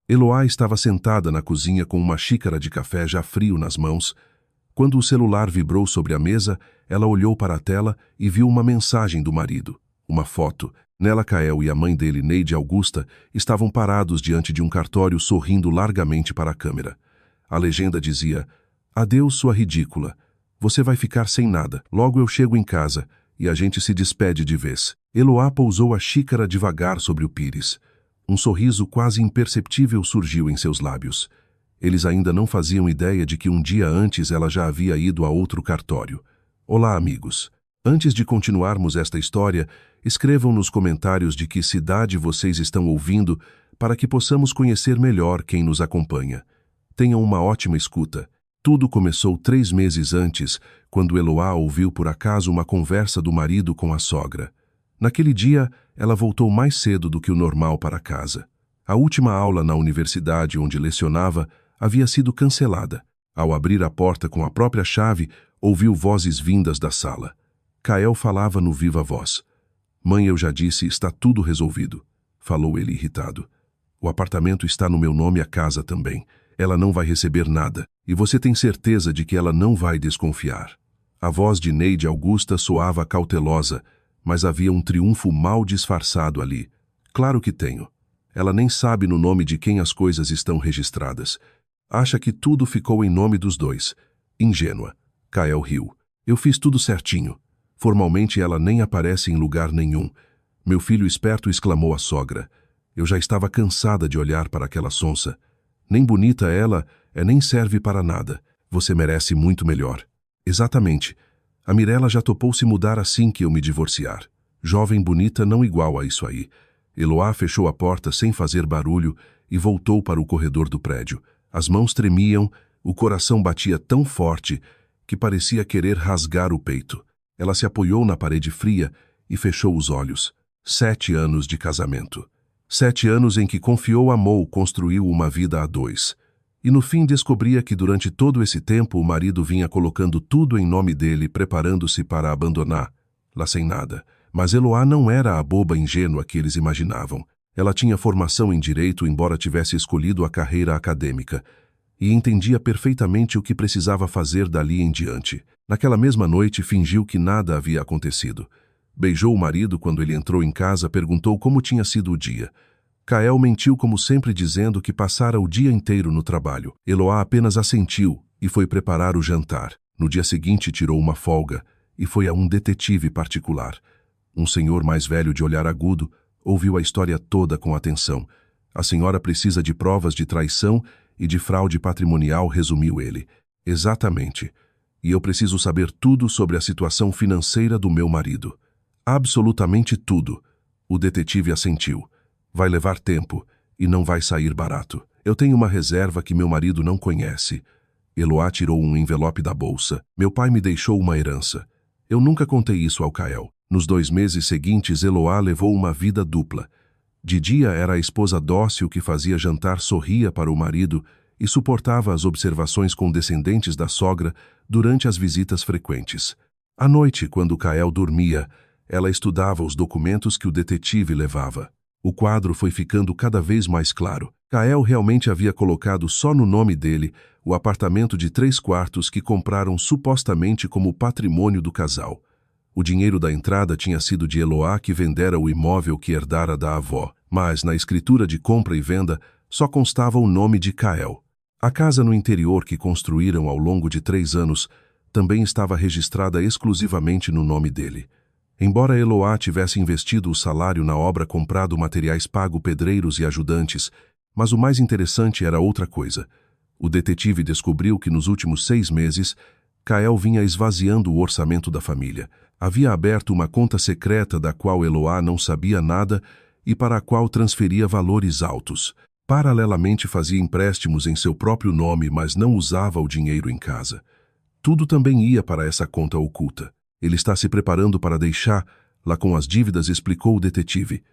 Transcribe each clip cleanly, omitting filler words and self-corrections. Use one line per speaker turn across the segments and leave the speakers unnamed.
Eloá estava sentada na cozinha com uma xícara de café já frio nas mãos. Quando o celular vibrou sobre a mesa, ela olhou para a tela e viu uma mensagem do marido. Uma foto. Nela, Kael e a mãe dele, Neide Augusta, estavam parados diante de um cartório sorrindo largamente para a câmera. A legenda dizia: "Adeus, sua ridícula. Você vai ficar sem nada. Logo eu chego em casa e a gente se despede de vez." Eloá pousou a xícara devagar sobre o pires. Um sorriso quase imperceptível surgiu em seus lábios. Eles ainda não faziam ideia de que um dia antes ela já havia ido a outro cartório. Olá, amigos. Antes de continuarmos esta história, escrevam nos comentários de que cidade vocês estão ouvindo para que possamos conhecer melhor quem nos acompanha. Tenham uma ótima escuta. Tudo começou 3 meses antes, quando Eloá ouviu por acaso uma conversa do marido com a sogra. Naquele dia, ela voltou mais cedo do que o normal para casa. A última aula na universidade onde lecionava havia sido cancelada. Ao abrir a porta com a própria chave, ouviu vozes vindas da sala. Kael falava no viva voz. "Mãe, eu já disse, está tudo resolvido", falou ele irritado. "O apartamento está no meu nome e a casa também. Ela não vai receber nada, e você tem certeza de que ela não vai desconfiar." A voz de Neide Augusta soava cautelosa, mas havia um triunfo mal disfarçado ali. "Claro que tenho. Ela nem sabe no nome de quem as coisas estão registradas. Acha que tudo ficou em nome dos dois. Ingênua." Kael riu. "Eu fiz tudo certinho. Formalmente ela nem aparece em lugar nenhum." "Meu filho esperto", exclamou a sogra. "Eu já estava cansada de olhar para aquela sonsa. Nem bonita ela é, nem serve para nada. Você merece muito melhor." "Exatamente. A Mirella já topou se mudar assim que eu me divorciar. Jovem bonita não igual a isso aí." Eloá fechou a porta sem fazer barulho e voltou para o corredor do prédio. As mãos tremiam, o coração batia tão forte que parecia querer rasgar o peito. Ela se apoiou na parede fria e fechou os olhos. 7 anos de casamento. 7 anos em que confiou, amou, construiu uma vida a dois. E no fim descobria que durante todo esse tempo o marido vinha colocando tudo em nome dele, preparando-se para abandonar, lá sem nada. Mas Eloá não era a boba ingênua que eles imaginavam. Ela tinha formação em direito, embora tivesse escolhido a carreira acadêmica, e entendia perfeitamente o que precisava fazer dali em diante. Naquela mesma noite, fingiu que nada havia acontecido. Beijou o marido quando ele entrou em casa, perguntou como tinha sido o dia. Kael mentiu como sempre, dizendo que passara o dia inteiro no trabalho. Eloá apenas assentiu e foi preparar o jantar. No dia seguinte tirou uma folga e foi a um detetive particular. Um senhor mais velho de olhar agudo ouviu a história toda com atenção. "A senhora precisa de provas de traição e de fraude patrimonial", resumiu ele. "Exatamente. E eu preciso saber tudo sobre a situação financeira do meu marido." "Absolutamente tudo." O detetive assentiu. "Vai levar tempo e não vai sair barato. Eu tenho uma reserva que meu marido não conhece." Eloá tirou um envelope da bolsa. "Meu pai me deixou uma herança. Eu nunca contei isso ao Kael." Nos 2 meses seguintes, Eloá levou uma vida dupla. De dia era a esposa dócil que fazia jantar, sorria para o marido e suportava as observações condescendentes da sogra durante as visitas frequentes. À noite, quando Kael dormia, ela estudava os documentos que o detetive levava. O quadro foi ficando cada vez mais claro. Kael realmente havia colocado só no nome dele o apartamento de 3 quartos que compraram supostamente como patrimônio do casal. O dinheiro da entrada tinha sido de Eloá, que vendera o imóvel que herdara da avó, mas na escritura de compra e venda só constava o nome de Kael. A casa no interior que construíram ao longo de 3 anos também estava registrada exclusivamente no nome dele. Embora Eloá tivesse investido o salário na obra, comprado materiais, pago pedreiros e ajudantes, mas o mais interessante era outra coisa. O detetive descobriu que nos últimos 6 meses, Kael vinha esvaziando o orçamento da família. Havia aberto uma conta secreta da qual Eloá não sabia nada e para a qual transferia valores altos. Paralelamente fazia empréstimos em seu próprio nome, mas não usava o dinheiro em casa. Tudo também ia para essa conta oculta. "Ele está se preparando para deixá-la com as dívidas", explicou o detetive.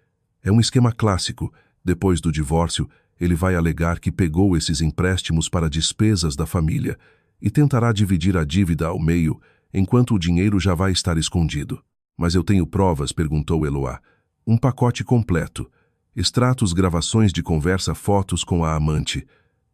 "É um esquema clássico. Depois do divórcio, ele vai alegar que pegou esses empréstimos para despesas da família e tentará dividir a dívida ao meio, enquanto o dinheiro já vai estar escondido." "Mas eu tenho provas", perguntou Eloá. "Um pacote completo." Extratos, gravações de conversa, fotos com a amante.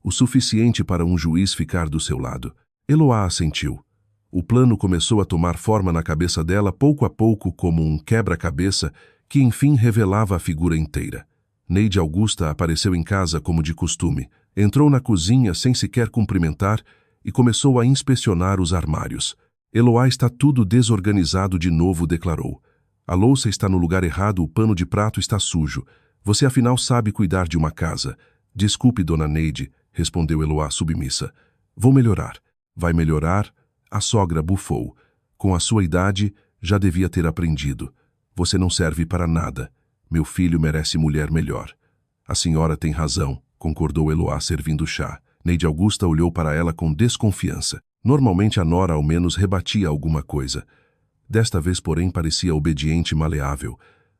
O suficiente para um juiz ficar do seu lado. Eloá assentiu. O plano começou a tomar forma na cabeça dela pouco a pouco como um quebra-cabeça que enfim revelava a figura inteira. Neide Augusta apareceu em casa como de costume. Entrou na cozinha sem sequer cumprimentar e começou a inspecionar os armários. Eloá, está tudo desorganizado de novo, declarou. A louça está no lugar errado, o pano de prato está sujo. Você afinal sabe cuidar de uma casa. Desculpe, dona Neide, respondeu Eloá submissa. Vou melhorar. Vai melhorar? A sogra bufou. Com a sua idade, já devia ter aprendido. Você não serve para nada. Meu filho merece mulher melhor. A senhora tem razão, concordou Eloá servindo chá. Neide Augusta olhou para ela com desconfiança. Normalmente a nora ao menos rebatia alguma coisa. Desta vez, porém, parecia obediente e maleável.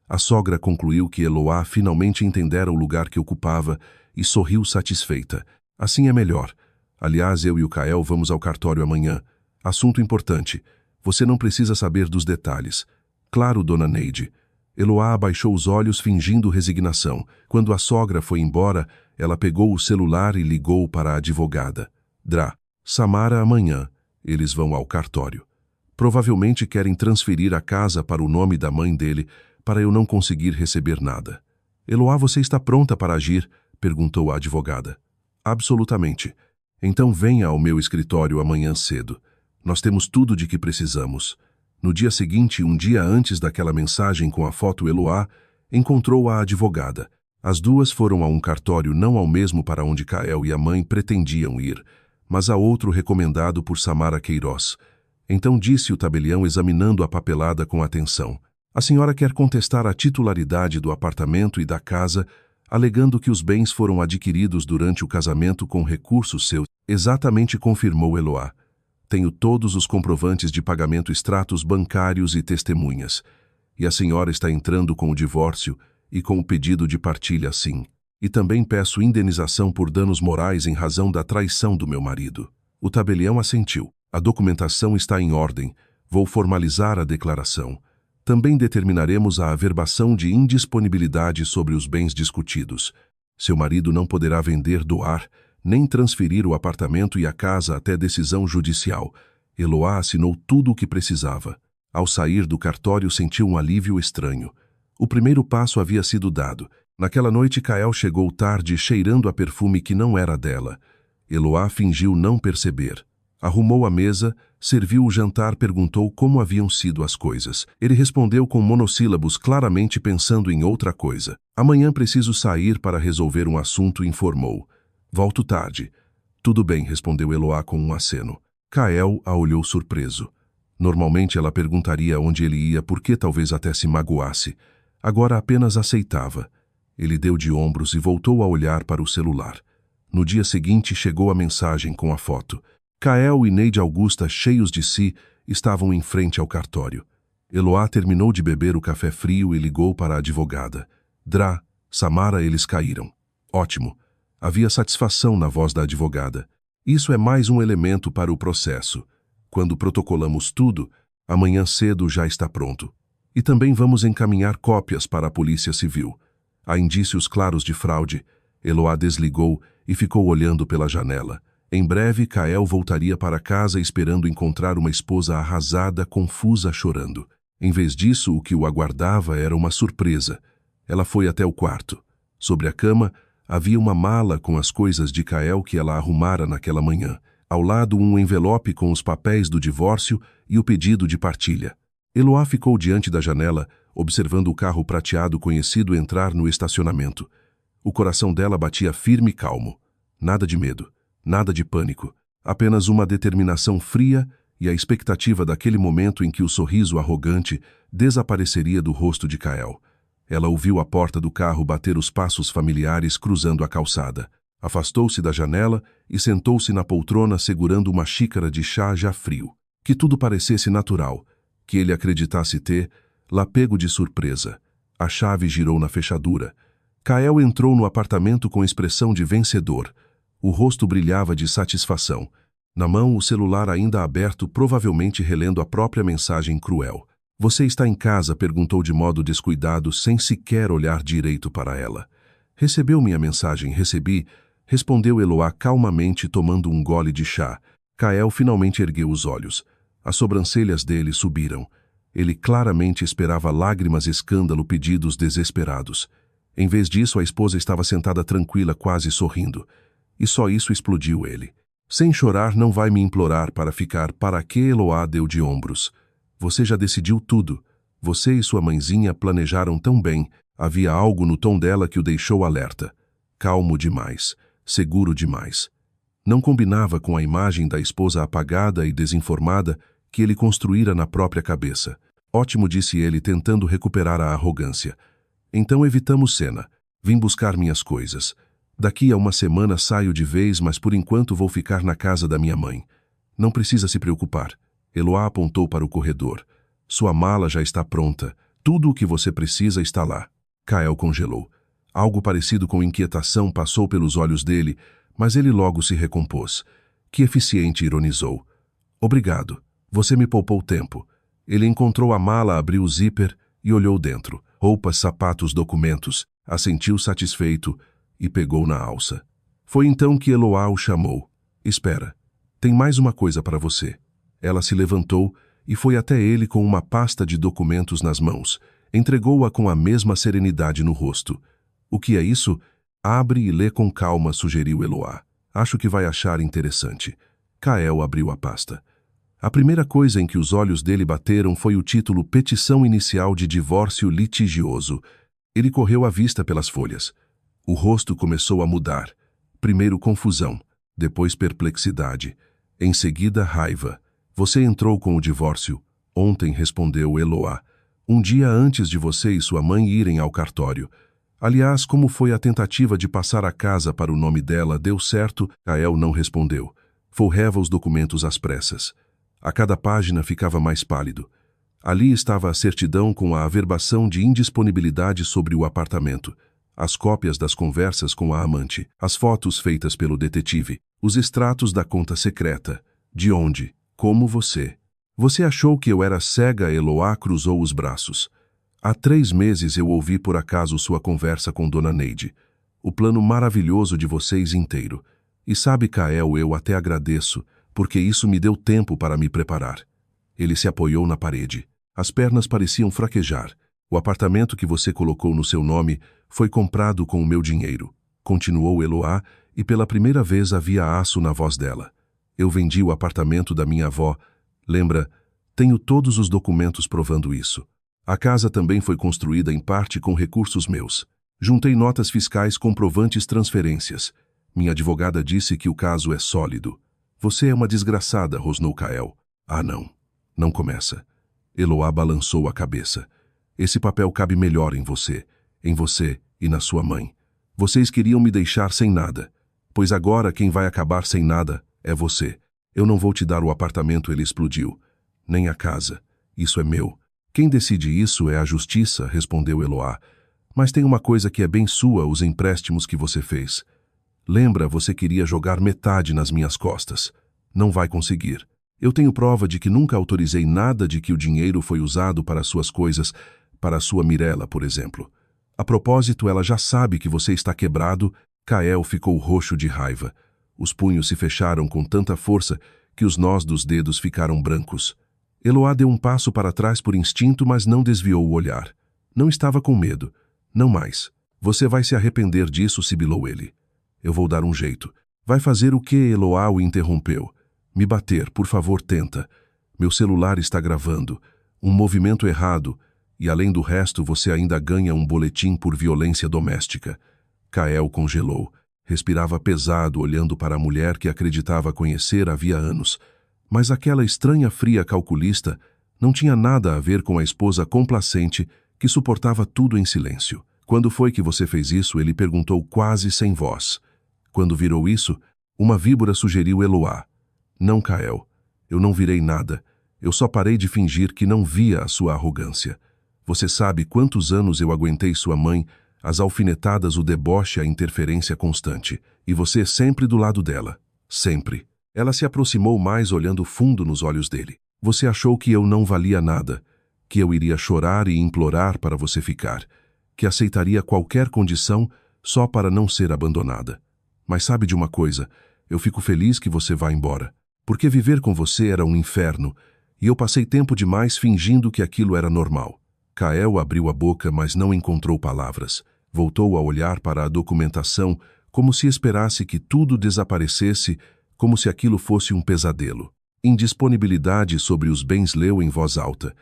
A sogra concluiu que Eloá finalmente entendera o lugar que ocupava e sorriu satisfeita. Assim é melhor. Aliás, eu e o Kael vamos ao cartório amanhã. Assunto importante. Você não precisa saber dos detalhes. Claro, dona Neide. Eloá abaixou os olhos fingindo resignação. Quando a sogra foi embora, ela pegou o celular e ligou para a advogada. Samara, amanhã. Eles vão ao cartório. Provavelmente querem transferir a casa para o nome da mãe dele, para eu não conseguir receber nada. Eloá, você está pronta para agir? Perguntou a advogada. Absolutamente. Então venha ao meu escritório amanhã cedo. Nós temos tudo de que precisamos. No dia seguinte, um dia antes daquela mensagem com a foto, Eloá encontrou a advogada. As duas foram a um cartório, não ao mesmo para onde Kael e a mãe pretendiam ir, mas a outro recomendado por Samara Queiroz. Então disse o tabelião, examinando a papelada com atenção. A senhora quer contestar a titularidade do apartamento e da casa, alegando que os bens foram adquiridos durante o casamento com recursos seus. Exatamente, confirmou Eloá. Tenho todos os comprovantes de pagamento, extratos bancários e testemunhas. E a senhora está entrando com o divórcio e com o pedido de partilha, sim. E também peço indenização por danos morais em razão da traição do meu marido. O tabelião assentiu. A documentação está em ordem. Vou formalizar a declaração. Também determinaremos a averbação de indisponibilidade sobre os bens discutidos. Seu marido não poderá vender, doar, nem transferir o apartamento e a casa até decisão judicial. Eloá assinou tudo o que precisava. Ao sair do cartório, sentiu um alívio estranho. O primeiro passo havia sido dado. Naquela noite, Kael chegou tarde, cheirando a perfume que não era dela. Eloá fingiu não perceber. Arrumou a mesa, serviu o jantar, perguntou como haviam sido as coisas. Ele respondeu com monossílabos, claramente pensando em outra coisa. Amanhã preciso sair para resolver um assunto, informou. Volto tarde. Tudo bem, respondeu Eloá com um aceno. Kael a olhou surpreso. Normalmente ela perguntaria onde ele ia, porque talvez até se magoasse. Agora apenas aceitava. Ele deu de ombros e voltou a olhar para o celular. No dia seguinte chegou a mensagem com a foto. Kael e Neide Augusta, cheios de si, estavam em frente ao cartório. Eloá terminou de beber o café frio e ligou para a advogada. Samara, eles caíram. Ótimo. Havia satisfação na voz da advogada. Isso é mais um elemento para o processo. Quando protocolamos tudo, amanhã cedo já está pronto. E também vamos encaminhar cópias para a Polícia Civil. Há indícios claros de fraude. Eloá desligou e ficou olhando pela janela. Em breve, Kael voltaria para casa esperando encontrar uma esposa arrasada, confusa, chorando. Em vez disso, o que o aguardava era uma surpresa. Ela foi até o quarto. Sobre a cama, havia uma mala com as coisas de Kael que ela arrumara naquela manhã. Ao lado, um envelope com os papéis do divórcio e o pedido de partilha. Eloá ficou diante da janela, observando o carro prateado conhecido entrar no estacionamento. O coração dela batia firme e calmo. Nada de medo. Nada de pânico, apenas uma determinação fria e a expectativa daquele momento em que o sorriso arrogante desapareceria do rosto de Kael. Ela ouviu a porta do carro bater os passos familiares cruzando a calçada. Afastou-se da janela e sentou-se na poltrona segurando uma xícara de chá já frio. Que tudo parecesse natural, que ele acreditasse ter, lá pego de surpresa. A chave girou na fechadura. Kael entrou no apartamento com expressão de vencedor. O rosto brilhava de satisfação. Na mão, o celular ainda aberto, provavelmente relendo a própria mensagem cruel. Você está em casa? Perguntou de modo descuidado, sem sequer olhar direito para ela. Recebeu minha mensagem, recebi, respondeu Eloá calmamente tomando um gole de chá. Kael finalmente ergueu os olhos. As sobrancelhas dele subiram. Ele claramente esperava lágrimas, escândalo, pedidos desesperados. Em vez disso, a esposa estava sentada tranquila, quase sorrindo. E só isso explodiu ele. Sem chorar, não vai me implorar para ficar. Para que? Eloá deu de ombros. Você já decidiu tudo. Você e sua mãezinha planejaram tão bem. Havia algo no tom dela que o deixou alerta. Calmo demais. Seguro demais. Não combinava com a imagem da esposa apagada e desinformada que ele construíra na própria cabeça. Ótimo, disse ele, tentando recuperar a arrogância. Então evitamos cena. Vim buscar minhas coisas. Daqui a uma semana saio de vez, mas por enquanto vou ficar na casa da minha mãe. Não precisa se preocupar. Eloá apontou para o corredor. Sua mala já está pronta. Tudo o que você precisa está lá. Kael congelou. Algo parecido com inquietação passou pelos olhos dele, mas ele logo se recompôs. Que eficiente, ironizou. Obrigado. Você me poupou tempo. Ele encontrou a mala, abriu o zíper e olhou dentro. Roupas, sapatos, documentos. Assentiu satisfeito e pegou na alça. Foi então que Eloá o chamou. Espera, tem mais uma coisa para você. Ela se levantou e foi até ele com uma pasta de documentos nas mãos. Entregou-a com a mesma serenidade no rosto. O que é isso? Abre e lê com calma, sugeriu Eloá. Acho que vai achar interessante. Kael abriu a pasta. A primeira coisa em que os olhos dele bateram foi o título Petição Inicial de Divórcio Litigioso. Ele correu a vista pelas folhas. O rosto começou a mudar. Primeiro confusão, depois perplexidade. Em seguida, raiva. Você entrou com o divórcio? Ontem, respondeu Eloá. Um dia antes de você e sua mãe irem ao cartório. Aliás, como foi a tentativa de passar a casa para o nome dela? Deu certo? Kael não respondeu. Folheava os documentos às pressas. A cada página ficava mais pálido. Ali estava a certidão com a averbação de indisponibilidade sobre o apartamento, as cópias das conversas com a amante, as fotos feitas pelo detetive, os extratos da conta secreta. De onde? Como você? Você achou que eu era cega? Eloá cruzou os braços. Há 3 meses eu ouvi por acaso sua conversa com Dona Neide. O plano maravilhoso de vocês inteiro. E sabe, Kael, eu até agradeço, porque isso me deu tempo para me preparar. Ele se apoiou na parede. As pernas pareciam fraquejar. O apartamento que você colocou no seu nome foi comprado com o meu dinheiro. Continuou Eloá, e pela primeira vez havia aço na voz dela. Eu vendi o apartamento da minha avó. Lembra? Tenho todos os documentos provando isso. A casa também foi construída em parte com recursos meus. Juntei notas fiscais comprovantes transferências. Minha advogada disse que o caso é sólido. Você é uma desgraçada, rosnou Kael. Ah, não. Não começa. Eloá balançou a cabeça. Esse papel cabe melhor em você e na sua mãe. Vocês queriam me deixar sem nada. Pois agora quem vai acabar sem nada é você. Eu não vou te dar o apartamento, ele explodiu. Nem a casa. Isso é meu. Quem decide isso é a justiça, respondeu Eloá. Mas tem uma coisa que é bem sua, os empréstimos que você fez. Lembra, você queria jogar metade nas minhas costas. Não vai conseguir. Eu tenho prova de que nunca autorizei nada de que o dinheiro foi usado para suas coisas, para a sua Mirella, por exemplo. A propósito, ela já sabe que você está quebrado. Kael ficou roxo de raiva. Os punhos se fecharam com tanta força que os nós dos dedos ficaram brancos. Eloá deu um passo para trás por instinto, mas não desviou o olhar. Não estava com medo. Não mais. Você vai se arrepender disso, sibilou ele. Eu vou dar um jeito. Vai fazer o quê? Eloá o interrompeu. Me bater, por favor, tenta. Meu celular está gravando. Um movimento errado. E além do resto, você ainda ganha um boletim por violência doméstica. Kael congelou. Respirava pesado, olhando para a mulher que acreditava conhecer havia anos. Mas aquela estranha fria calculista não tinha nada a ver com a esposa complacente que suportava tudo em silêncio. Quando foi que você fez isso? Ele perguntou quase sem voz. Quando virou isso, uma víbora sugeriu Eloá. Não, Kael. Eu não virei nada. Eu só parei de fingir que não via a sua arrogância. Você sabe quantos anos eu aguentei sua mãe, as alfinetadas, o deboche, a interferência constante. E você sempre do lado dela. Sempre. Ela se aproximou mais, olhando fundo nos olhos dele. Você achou que eu não valia nada, que eu iria chorar e implorar para você ficar, que aceitaria qualquer condição só para não ser abandonada. Mas sabe de uma coisa? Eu fico feliz que você vá embora. Porque viver com você era um inferno, e eu passei tempo demais fingindo que aquilo era normal. Kael abriu a boca, mas não encontrou palavras. Voltou a olhar para a documentação, como se esperasse que tudo desaparecesse, como se aquilo fosse um pesadelo. Indisponibilidade sobre os bens leu em voz alta.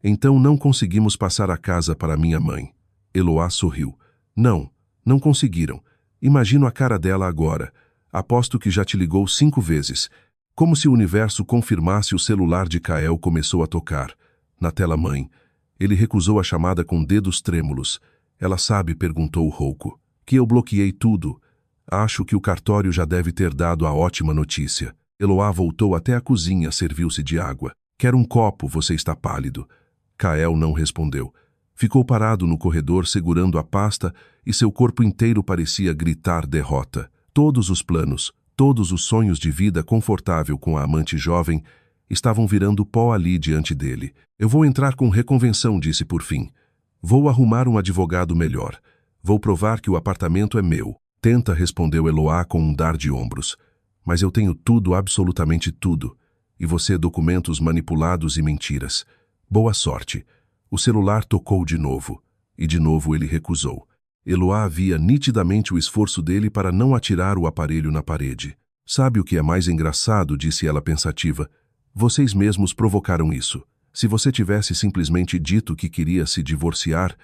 Então não conseguimos passar a casa para minha mãe. Eloá sorriu. Não conseguiram. Imagino a cara dela agora. Aposto que já te ligou 5 vezes. Como se o universo confirmasse, o celular de Kael começou a tocar. Na tela mãe. Ele recusou a chamada com dedos trêmulos. Ela sabe, perguntou rouco, que eu bloqueei tudo. Acho que o cartório já deve ter dado a ótima notícia. Eloá voltou até a cozinha, serviu-se de água. Quero um copo, você está pálido. Kael não respondeu. Ficou parado no corredor segurando a pasta e seu corpo inteiro parecia gritar derrota. Todos os planos, todos os sonhos de vida confortável com a amante jovem estavam virando pó ali diante dele. Eu vou entrar com reconvenção, disse por fim. Vou arrumar um advogado melhor. Vou provar que o apartamento é meu. Tenta, respondeu Eloá com um dar de ombros. Mas eu tenho tudo, absolutamente tudo. E você, documentos manipulados e mentiras. Boa sorte. O celular tocou de novo. E de novo ele recusou. Eloá via nitidamente o esforço dele para não atirar o aparelho na parede. Sabe o que é mais engraçado, disse ela pensativa. Vocês mesmos provocaram isso. Se você tivesse simplesmente dito que queria se divorciar,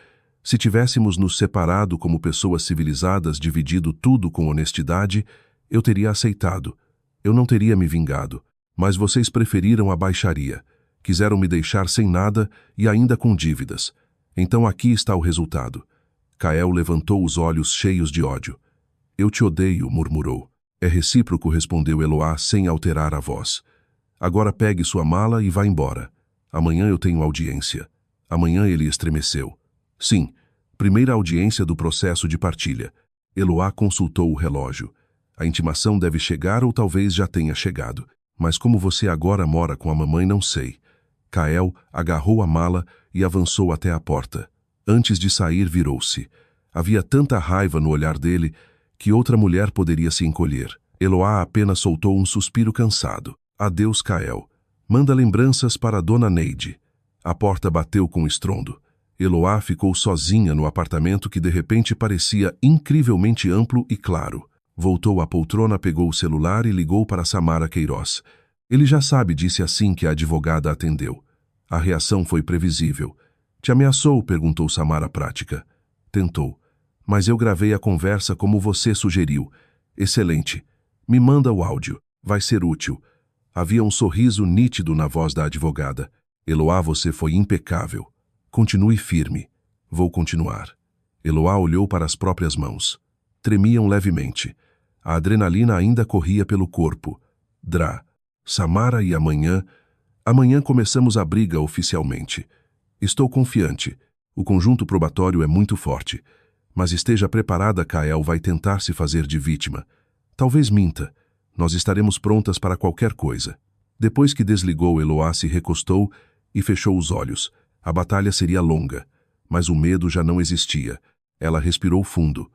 se tivéssemos nos separado como pessoas civilizadas, dividido tudo com honestidade, eu teria aceitado. Eu não teria me vingado. Mas vocês preferiram a baixaria. Quiseram me deixar sem nada e ainda com dívidas. Então aqui está o resultado. Kael levantou os olhos cheios de ódio. Eu te odeio, murmurou. É recíproco, respondeu Eloá sem alterar a voz. Agora pegue sua mala e vá embora. Amanhã eu tenho audiência. Amanhã ele estremeceu. Sim, primeira audiência do processo de partilha. Eloá consultou o relógio. A intimação deve chegar ou talvez já tenha chegado. Mas como você agora mora com a mamãe, não sei. Kael agarrou a mala e avançou até a porta. Antes de sair, virou-se. Havia tanta raiva no olhar dele que outra mulher poderia se encolher. Eloá apenas soltou um suspiro cansado. Adeus, Kael. Manda lembranças para a dona Neide. A porta bateu com estrondo. Eloá ficou sozinha no apartamento que de repente parecia incrivelmente amplo e claro. Voltou à poltrona, pegou o celular e ligou para Samara Queiroz. Ele já sabe, disse assim que a advogada atendeu. A reação foi previsível. Te ameaçou? Perguntou Samara prática. Tentou. Mas eu gravei a conversa como você sugeriu. Excelente. Me manda o áudio. Vai ser útil. Havia um sorriso nítido na voz da advogada. Eloá, você foi impecável. Continue firme. Vou continuar. Eloá olhou para as próprias mãos. Tremiam levemente. A adrenalina ainda corria pelo corpo. Samara e amanhã... Amanhã começamos a briga oficialmente. Estou confiante. O conjunto probatório é muito forte. Mas esteja preparada, Kael vai tentar se fazer de vítima. Talvez minta. Nós estaremos prontas para qualquer coisa. Depois que desligou, Eloá se recostou e fechou os olhos. A batalha seria longa, mas o medo já não existia. Ela respirou fundo.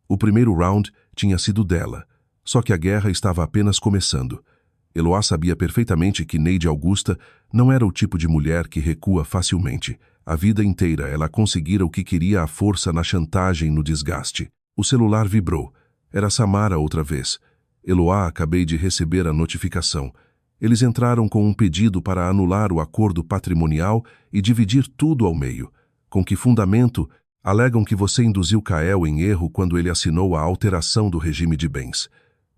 O primeiro round tinha sido dela, só que a guerra estava apenas começando. Eloá sabia perfeitamente que Neide Augusta não era o tipo de mulher que recua facilmente. A vida inteira ela conseguira o que queria à força, na chantagem, no desgaste. O celular vibrou. Era Samara outra vez. Eloá, acabei de receber a notificação. Eles entraram com um pedido para anular o acordo patrimonial e dividir tudo ao meio. Com que fundamento? Alegam que você induziu Kael em erro quando ele assinou a alteração do regime de bens.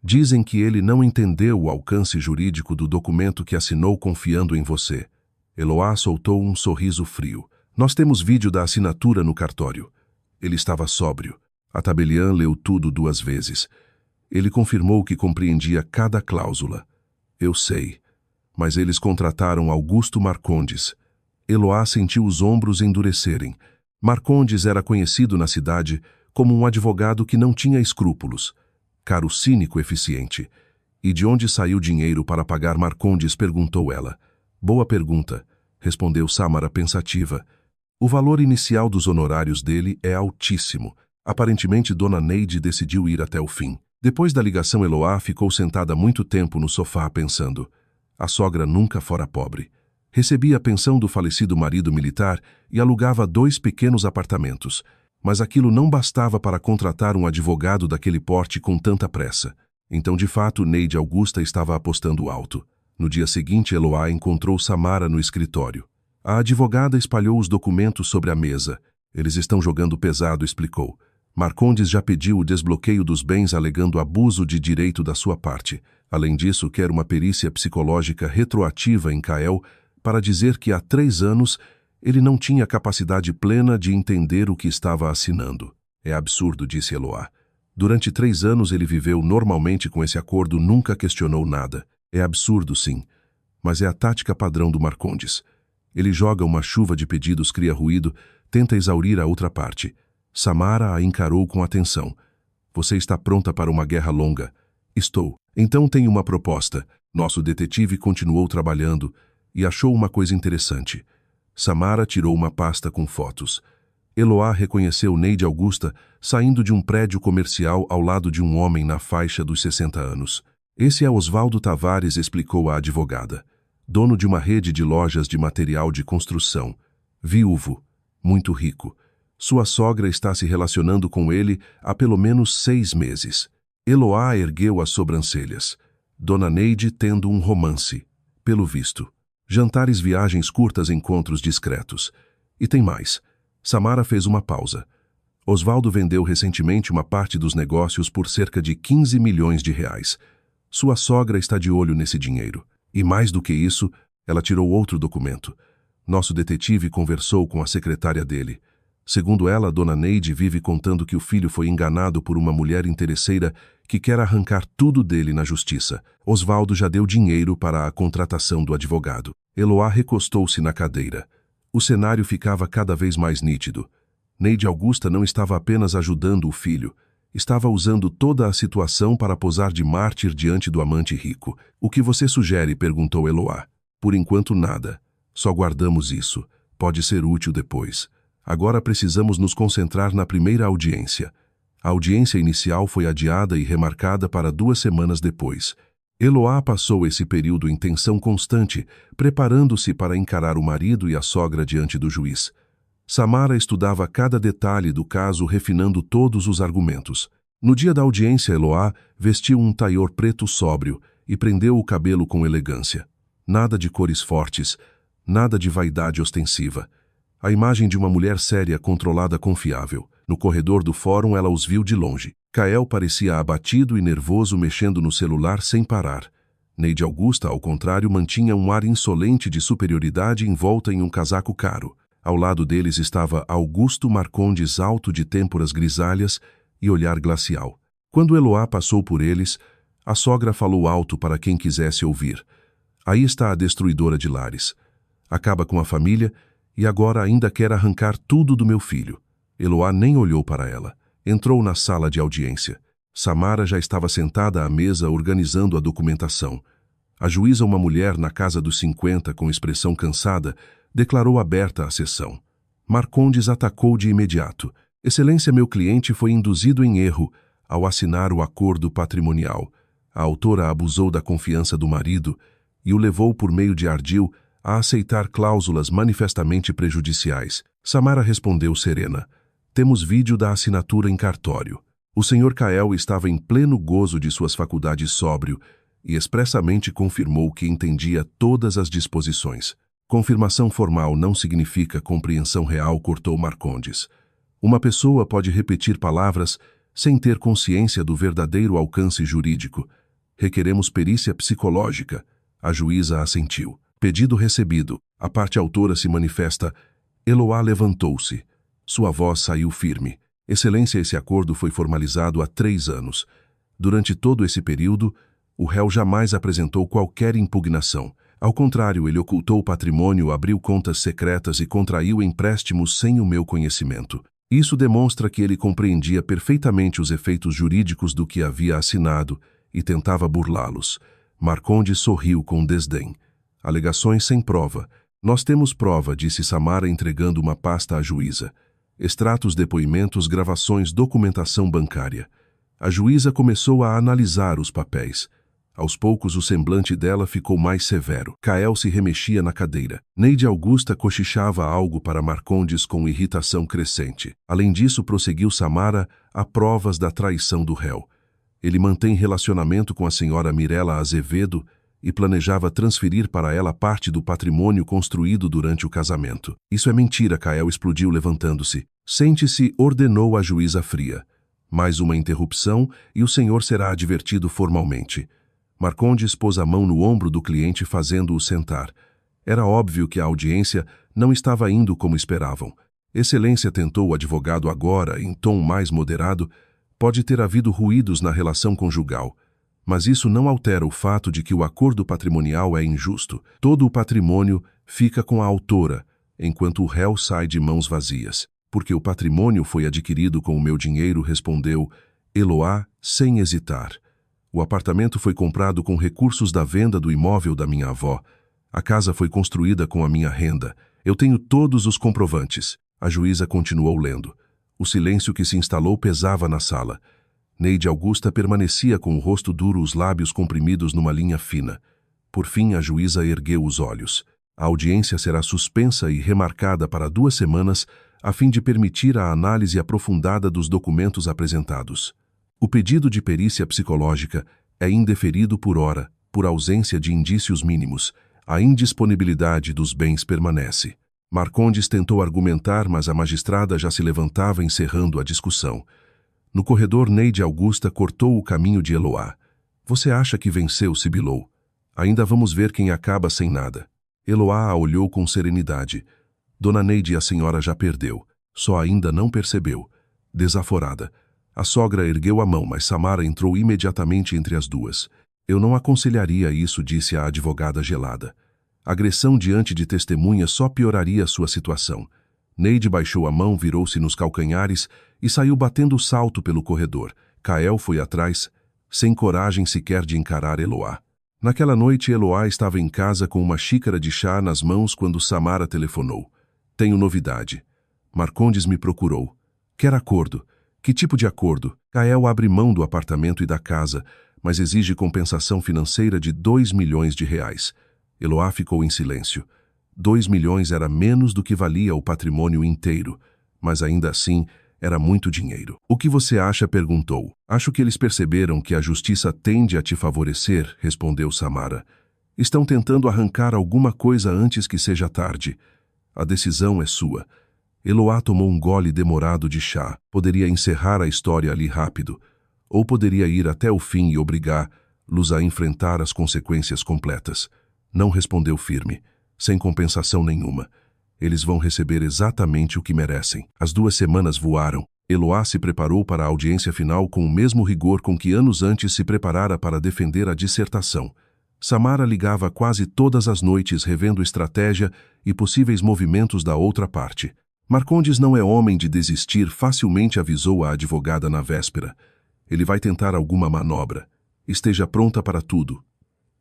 Dizem que ele não entendeu o alcance jurídico do documento que assinou confiando em você. Eloá soltou um sorriso frio. Nós temos vídeo da assinatura no cartório. Ele estava sóbrio. A tabeliã leu tudo 2 vezes. Ele confirmou que compreendia cada cláusula. Eu sei. Mas eles contrataram Augusto Marcondes. Eloá sentiu os ombros endurecerem. Marcondes era conhecido na cidade como um advogado que não tinha escrúpulos. Caro cínico eficiente. E de onde saiu dinheiro para pagar Marcondes? Perguntou ela. Boa pergunta, respondeu Samara pensativa. O valor inicial dos honorários dele é altíssimo. Aparentemente, Dona Neide decidiu ir até o fim. Depois da ligação, Eloá ficou sentada muito tempo no sofá pensando. A sogra nunca fora pobre. Recebia a pensão do falecido marido militar e alugava 2 pequenos apartamentos. Mas aquilo não bastava para contratar um advogado daquele porte com tanta pressa. Então, de fato, Neide Augusta estava apostando alto. No dia seguinte, Eloá encontrou Samara no escritório. A advogada espalhou os documentos sobre a mesa. Eles estão jogando pesado, explicou. Marcondes já pediu o desbloqueio dos bens alegando abuso de direito da sua parte. Além disso, quer uma perícia psicológica retroativa em Kael para dizer que há 3 anos ele não tinha capacidade plena de entender o que estava assinando. É absurdo, disse Eloá. Durante 3 anos ele viveu normalmente com esse acordo, nunca questionou nada. É absurdo, sim. Mas é a tática padrão do Marcondes. Ele joga uma chuva de pedidos, cria ruído, tenta exaurir a outra parte. Samara a encarou com atenção. Você está pronta para uma guerra longa? Estou. Então tenho uma proposta. Nosso detetive continuou trabalhando e achou uma coisa interessante. Samara tirou uma pasta com fotos. Eloá reconheceu Neide Augusta saindo de um prédio comercial ao lado de um homem na faixa dos 60 anos. Esse é Osvaldo Tavares, explicou a advogada. Dono de uma rede de lojas de material de construção. Viúvo. Muito rico. Sua sogra está se relacionando com ele há pelo menos 6 meses. Eloá ergueu as sobrancelhas. Dona Neide tendo um romance. Pelo visto. Jantares, viagens curtas, encontros discretos. E tem mais. Samara fez uma pausa. Osvaldo vendeu recentemente uma parte dos negócios por cerca de 15 milhões de reais. Sua sogra está de olho nesse dinheiro. E mais do que isso, ela tirou outro documento. Nosso detetive conversou com a secretária dele. Segundo ela, Dona Neide vive contando que o filho foi enganado por uma mulher interesseira que quer arrancar tudo dele na justiça. Osvaldo já deu dinheiro para a contratação do advogado. Eloá recostou-se na cadeira. O cenário ficava cada vez mais nítido. Neide Augusta não estava apenas ajudando o filho, estava usando toda a situação para posar de mártir diante do amante rico. O que você sugere? Perguntou Eloá. Por enquanto nada. Só guardamos isso. Pode ser útil depois. Agora precisamos nos concentrar na primeira audiência. A audiência inicial foi adiada e remarcada para 2 semanas depois. Eloá passou esse período em tensão constante, preparando-se para encarar o marido e a sogra diante do juiz. Samara estudava cada detalhe do caso, refinando todos os argumentos. No dia da audiência, Eloá vestiu um taior preto sóbrio e prendeu o cabelo com elegância. Nada de cores fortes, nada de vaidade ostensiva. A imagem de uma mulher séria, controlada, confiável. No corredor do fórum, ela os viu de longe. Kael parecia abatido e nervoso, mexendo no celular sem parar. Neide Augusta, ao contrário, mantinha um ar insolente de superioridade envolta em um casaco caro. Ao lado deles estava Augusto Marcondes, alto, de têmporas grisalhas e olhar glacial. Quando Eloá passou por eles, a sogra falou alto para quem quisesse ouvir. Aí está a destruidora de lares. Acaba com a família e agora ainda quer arrancar tudo do meu filho. Eloá nem olhou para ela. Entrou na sala de audiência. Samara já estava sentada à mesa organizando a documentação. A juíza, uma mulher na casa dos 50, com expressão cansada, declarou aberta a sessão. Marcondes atacou de imediato. Excelência, meu cliente foi induzido em erro ao assinar o acordo patrimonial. A autora abusou da confiança do marido e o levou por meio de ardil a aceitar cláusulas manifestamente prejudiciais. Samara respondeu serena. Temos vídeo da assinatura em cartório. O senhor Kael estava em pleno gozo de suas faculdades sóbrio e expressamente confirmou que entendia todas as disposições. Confirmação formal não significa compreensão real, cortou Marcondes. Uma pessoa pode repetir palavras sem ter consciência do verdadeiro alcance jurídico. Requeremos perícia psicológica. A juíza assentiu. Pedido recebido. A parte autora se manifesta. Eloá levantou-se. Sua voz saiu firme. Excelência, esse acordo foi formalizado há 3 anos. Durante todo esse período, o réu jamais apresentou qualquer impugnação. Ao contrário, ele ocultou o patrimônio, abriu contas secretas e contraiu empréstimos sem o meu conhecimento. Isso demonstra que ele compreendia perfeitamente os efeitos jurídicos do que havia assinado e tentava burlá-los. Marcondes sorriu com desdém. Alegações sem prova. Nós temos prova, disse Samara, entregando uma pasta à juíza. extratos, depoimentos, gravações, documentação bancária. A juíza começou a analisar os papéis. Aos poucos, o semblante dela ficou mais severo. Kael se remexia na cadeira. Neide Augusta cochichava algo para Marcondes com irritação crescente. Além disso, prosseguiu Samara, há provas da traição do réu. Ele mantém relacionamento com a senhora Mirela Azevedo e planejava transferir para ela parte do patrimônio construído durante o casamento. Isso é mentira, Kael explodiu levantando-se. Sente-se, ordenou a juíza fria. Mais uma interrupção e o senhor será advertido formalmente. Marcondes pôs a mão no ombro do cliente, fazendo-o sentar. Era óbvio que a audiência não estava indo como esperavam. Excelência, tentou o advogado agora, em tom mais moderado. Pode ter havido ruídos na relação conjugal, mas isso não altera o fato de que o acordo patrimonial é injusto. Todo o patrimônio fica com a autora, enquanto o réu sai de mãos vazias. Porque o patrimônio foi adquirido com o meu dinheiro, respondeu Eloá, sem hesitar. O apartamento foi comprado com recursos da venda do imóvel da minha avó. A casa foi construída com a minha renda. Eu tenho todos os comprovantes. A juíza continuou lendo. O silêncio que se instalou pesava na sala. Neide Augusta permanecia com o rosto duro, os lábios comprimidos numa linha fina. Por fim, a juíza ergueu os olhos. A audiência será suspensa e remarcada para 2 semanas, a fim de permitir a análise aprofundada dos documentos apresentados. O pedido de perícia psicológica é indeferido por hora, por ausência de indícios mínimos. A indisponibilidade dos bens permanece. Marcondes tentou argumentar, mas a magistrada já se levantava, encerrando a discussão. No corredor, Neide Augusta cortou o caminho de Eloá. Você acha que venceu, sibilou. Ainda vamos ver quem acaba sem nada. Eloá a olhou com serenidade. Dona Neide, a senhora já perdeu. Só ainda não percebeu. Desaforada. A sogra ergueu a mão, mas Samara entrou imediatamente entre as duas. Eu não aconselharia isso, disse a advogada gelada. Agressão diante de testemunha só pioraria sua situação. Neide baixou a mão, virou-se nos calcanhares e saiu batendo salto pelo corredor. Kael foi atrás, sem coragem sequer de encarar Eloá. Naquela noite, Eloá estava em casa com uma xícara de chá nas mãos quando Samara telefonou. Tenho novidade. Marcondes me procurou. Quer acordo? Que tipo de acordo? Kael abre mão do apartamento e da casa, mas exige compensação financeira de 2 milhões de reais. Eloá ficou em silêncio. 2 milhões era menos do que valia o patrimônio inteiro, mas ainda assim era muito dinheiro. O que você acha? Perguntou. Acho que eles perceberam que a justiça tende a te favorecer, respondeu Samara. Estão tentando arrancar alguma coisa antes que seja tarde. A decisão é sua. Eloá tomou um gole demorado de chá. Poderia encerrar a história ali rápido, ou poderia ir até o fim e obrigá-los a enfrentar as consequências completas. Não respondeu firme, sem compensação nenhuma. Eles vão receber exatamente o que merecem. As 2 semanas voaram. Eloá se preparou para a audiência final com o mesmo rigor com que anos antes se preparara para defender a dissertação. Samara ligava quase todas as noites revendo estratégia e possíveis movimentos da outra parte. Marcondes não é homem de desistir, facilmente avisou a advogada na véspera. Ele vai tentar alguma manobra. Esteja pronta para tudo.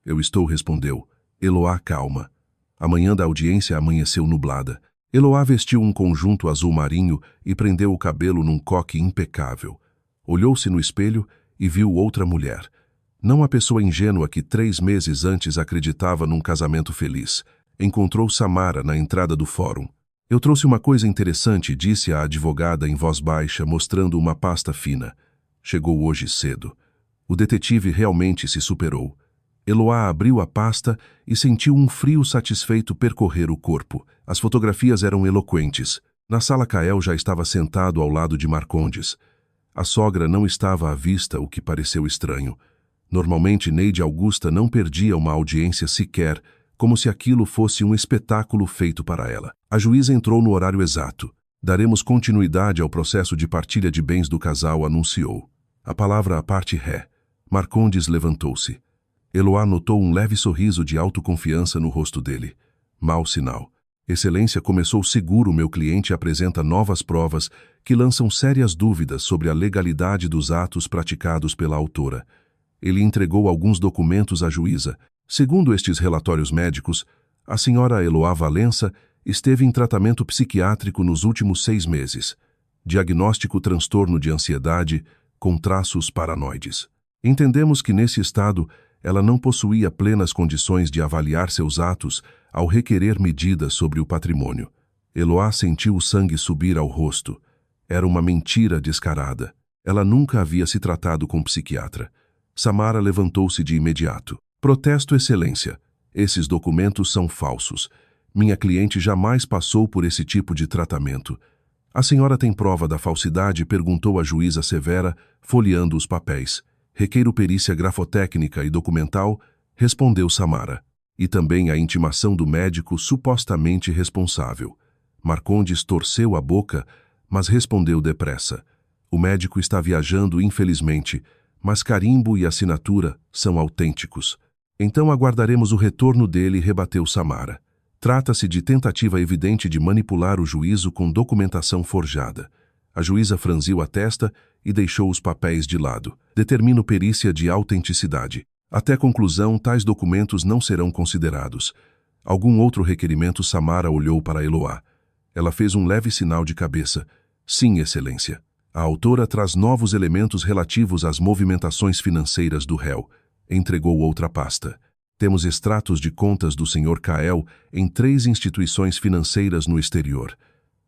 Eu estou, respondeu. Eloá, calma. A manhã da audiência amanheceu nublada. Eloá vestiu um conjunto azul marinho e prendeu o cabelo num coque impecável. Olhou-se no espelho e viu outra mulher. Não a pessoa ingênua que 3 meses antes acreditava num casamento feliz. Encontrou Samara na entrada do fórum. Eu trouxe uma coisa interessante, disse a advogada em voz baixa, mostrando uma pasta fina. Chegou hoje cedo. O detetive realmente se superou. Eloá abriu a pasta e sentiu um frio satisfeito percorrer o corpo. As fotografias eram eloquentes. Na sala, Kael já estava sentado ao lado de Marcondes. A sogra não estava à vista, o que pareceu estranho. Normalmente, Neide Augusta não perdia uma audiência sequer, como se aquilo fosse um espetáculo feito para ela. A juíza entrou no horário exato. Daremos continuidade ao processo de partilha de bens do casal, anunciou. A palavra à parte ré. Marcondes levantou-se. Eloá notou um leve sorriso de autoconfiança no rosto dele. Mau sinal. Excelência, começou seguro, meu cliente apresenta novas provas que lançam sérias dúvidas sobre a legalidade dos atos praticados pela autora. Ele entregou alguns documentos à juíza. Segundo estes relatórios médicos, a senhora Eloá Valença esteve em tratamento psiquiátrico nos últimos 6 meses. Diagnóstico: transtorno de ansiedade com traços paranoides. Entendemos que nesse estado ela não possuía plenas condições de avaliar seus atos ao requerer medidas sobre o patrimônio. Eloá sentiu o sangue subir ao rosto. Era uma mentira descarada. Ela nunca havia se tratado com psiquiatra. Samara levantou-se de imediato. Protesto, Excelência. Esses documentos são falsos. Minha cliente jamais passou por esse tipo de tratamento. A senhora tem prova da falsidade? Perguntou a juíza severa, folheando os papéis. Requeiro perícia grafotécnica e documental, respondeu Samara. E também a intimação do médico supostamente responsável. Marcondes torceu a boca, mas respondeu depressa. O médico está viajando, infelizmente, mas carimbo e assinatura são autênticos. Então aguardaremos o retorno dele, rebateu Samara. Trata-se de tentativa evidente de manipular o juízo com documentação forjada. A juíza franziu a testa e deixou os papéis de lado. Determino perícia de autenticidade. Até conclusão, tais documentos não serão considerados. Algum outro requerimento? Samara olhou para Eloá. Ela fez um leve sinal de cabeça. Sim, Excelência. A autora traz novos elementos relativos às movimentações financeiras do réu. Entregou outra pasta. Temos extratos de contas do Sr. Kael em 3 instituições financeiras no exterior.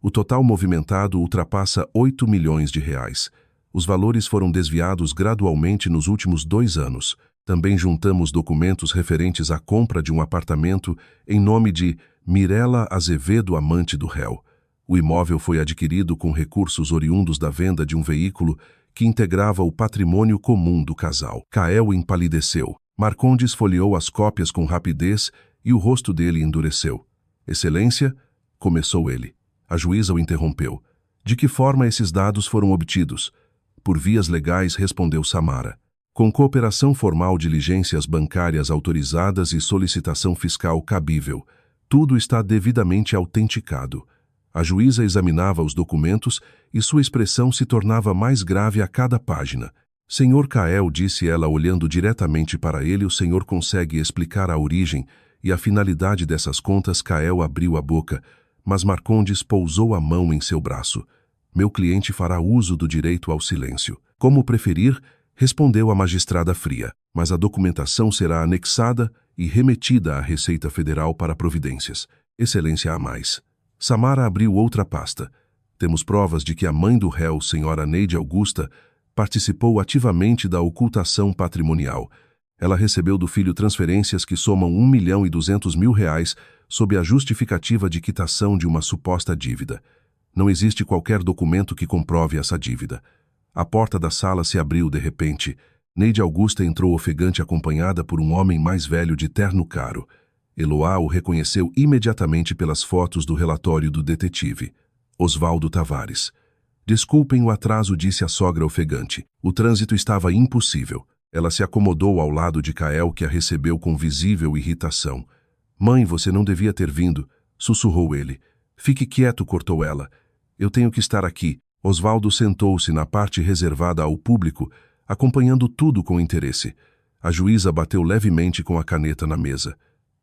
O total movimentado ultrapassa 8 milhões de reais. Os valores foram desviados gradualmente nos últimos 2 anos. Também juntamos documentos referentes à compra de um apartamento em nome de Mirela Azevedo, amante do réu. O imóvel foi adquirido com recursos oriundos da venda de um veículo que integrava o patrimônio comum do casal. Kael empalideceu. Marcondes folheou as cópias com rapidez e o rosto dele endureceu. Excelência, começou ele. A juíza o interrompeu. De que forma esses dados foram obtidos? Por vias legais, respondeu Samara. Com cooperação formal, diligências bancárias autorizadas e solicitação fiscal cabível. Tudo está devidamente autenticado. A juíza examinava os documentos e sua expressão se tornava mais grave a cada página. Senhor Kael, disse ela olhando diretamente para ele, o senhor consegue explicar a origem e a finalidade dessas contas? Kael abriu a boca, mas Marcondes pousou a mão em seu braço. Meu cliente fará uso do direito ao silêncio. Como preferir, respondeu a magistrada fria, mas a documentação será anexada e remetida à Receita Federal para providências. Excelência a mais. Samara abriu outra pasta. Temos provas de que a mãe do réu, senhora Neide Augusta, participou ativamente da ocultação patrimonial. Ela recebeu do filho transferências que somam R$1.200.000 sob a justificativa de quitação de uma suposta dívida. Não existe qualquer documento que comprove essa dívida. A porta da sala se abriu de repente. Neide Augusta entrou ofegante, acompanhada por um homem mais velho de terno caro. Eloá o reconheceu imediatamente pelas fotos do relatório do detetive. Osvaldo Tavares. Desculpem o atraso, disse a sogra ofegante. O trânsito estava impossível. Ela se acomodou ao lado de Kael, que a recebeu com visível irritação. Mãe, você não devia ter vindo, sussurrou ele. Fique quieto, cortou ela. Eu tenho que estar aqui. Osvaldo sentou-se na parte reservada ao público, acompanhando tudo com interesse. A juíza bateu levemente com a caneta na mesa.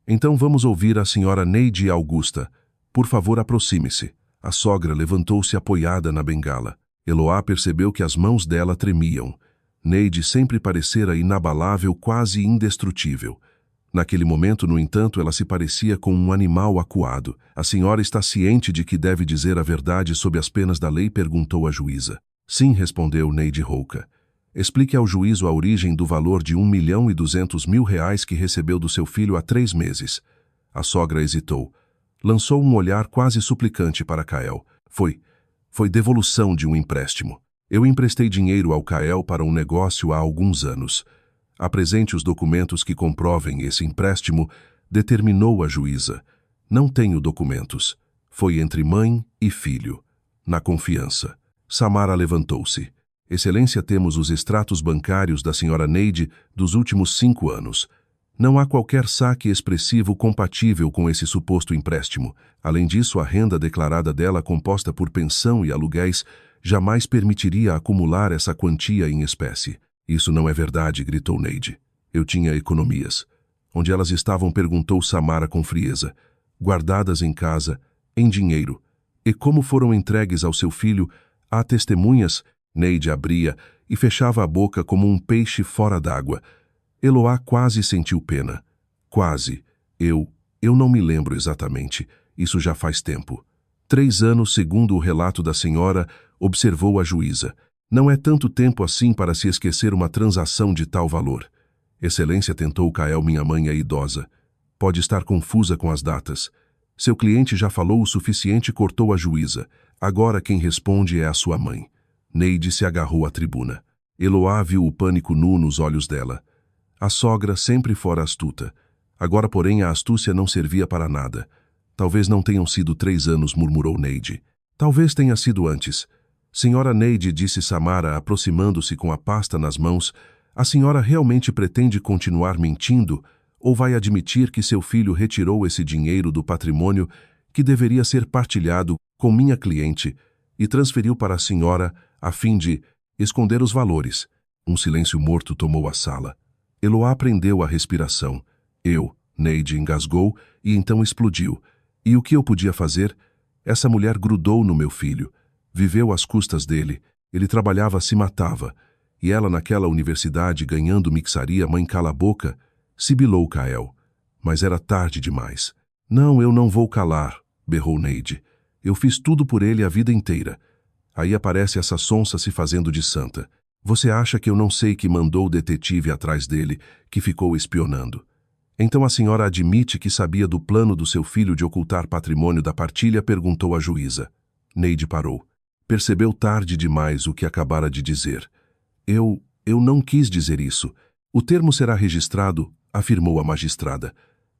Então vamos ouvir a senhora Neide Augusta. Por favor, aproxime-se. A sogra levantou-se apoiada na bengala. Eloá percebeu que as mãos dela tremiam. Neide sempre parecera inabalável, quase indestrutível. Naquele momento, no entanto, ela se parecia com um animal acuado. A senhora está ciente de que deve dizer a verdade sob as penas da lei? Perguntou a juíza. Sim, respondeu Neide rouca. Explique ao juízo a origem do valor de R$1.200.000 que recebeu do seu filho há 3 meses. A sogra hesitou. Lançou um olhar quase suplicante para Kael. Foi devolução de um empréstimo. Eu emprestei dinheiro ao Kael para um negócio há alguns anos. Apresente os documentos que comprovem esse empréstimo, determinou a juíza. Não tenho documentos. Foi entre mãe e filho. Na confiança. Samara levantou-se. Excelência, temos os extratos bancários da senhora Neide dos últimos 5 anos. Não há qualquer saque expressivo compatível com esse suposto empréstimo. Além disso, a renda declarada dela, composta por pensão e aluguéis, jamais permitiria acumular essa quantia em espécie. Isso não é verdade, gritou Neide. Eu tinha economias. Onde elas estavam? Perguntou Samara com frieza. Guardadas em casa, em dinheiro. E como foram entregues ao seu filho Há testemunhas? Neide abria e fechava a boca como um peixe fora d'água. Eloá quase sentiu pena. Quase. Eu não me lembro exatamente. Isso já faz tempo. 3 anos, segundo o relato da senhora, observou a juíza. Não é tanto tempo assim para se esquecer uma transação de tal valor. Excelência, tentou Kael, minha mãe é idosa. Pode estar confusa com as datas. Seu cliente já falou o suficiente, cortou a juíza. Agora quem responde é a sua mãe. Neide se agarrou à tribuna. Eloá viu o pânico nu nos olhos dela. A sogra sempre fora astuta. Agora, porém, a astúcia não servia para nada. Talvez não tenham sido 3 anos, murmurou Neide. Talvez tenha sido antes. Senhora Neide, disse Samara, aproximando-se com a pasta nas mãos, a senhora realmente pretende continuar mentindo ou vai admitir que seu filho retirou esse dinheiro do patrimônio que deveria ser partilhado com minha cliente e transferiu para a senhora a fim de esconder os valores? Um silêncio morto tomou a sala. Eloá prendeu a respiração. Neide engasgou e então explodiu. E o que eu podia fazer? Essa mulher grudou no meu filho. Viveu às custas dele. Ele trabalhava, se matava. E ela naquela universidade ganhando mixaria, mãe, cala a boca, sibilou Kael. Mas era tarde demais. Não, eu não vou calar, berrou Neide. Eu fiz tudo por ele a vida inteira. Aí aparece essa sonsa se fazendo de santa. Você acha que eu não sei que mandou o detetive atrás dele, que ficou espionando? Então a senhora admite que sabia do plano do seu filho de ocultar patrimônio da partilha? Perguntou a juíza. Neide parou. Percebeu tarde demais o que acabara de dizer. Eu não quis dizer isso. O termo será registrado, afirmou a magistrada.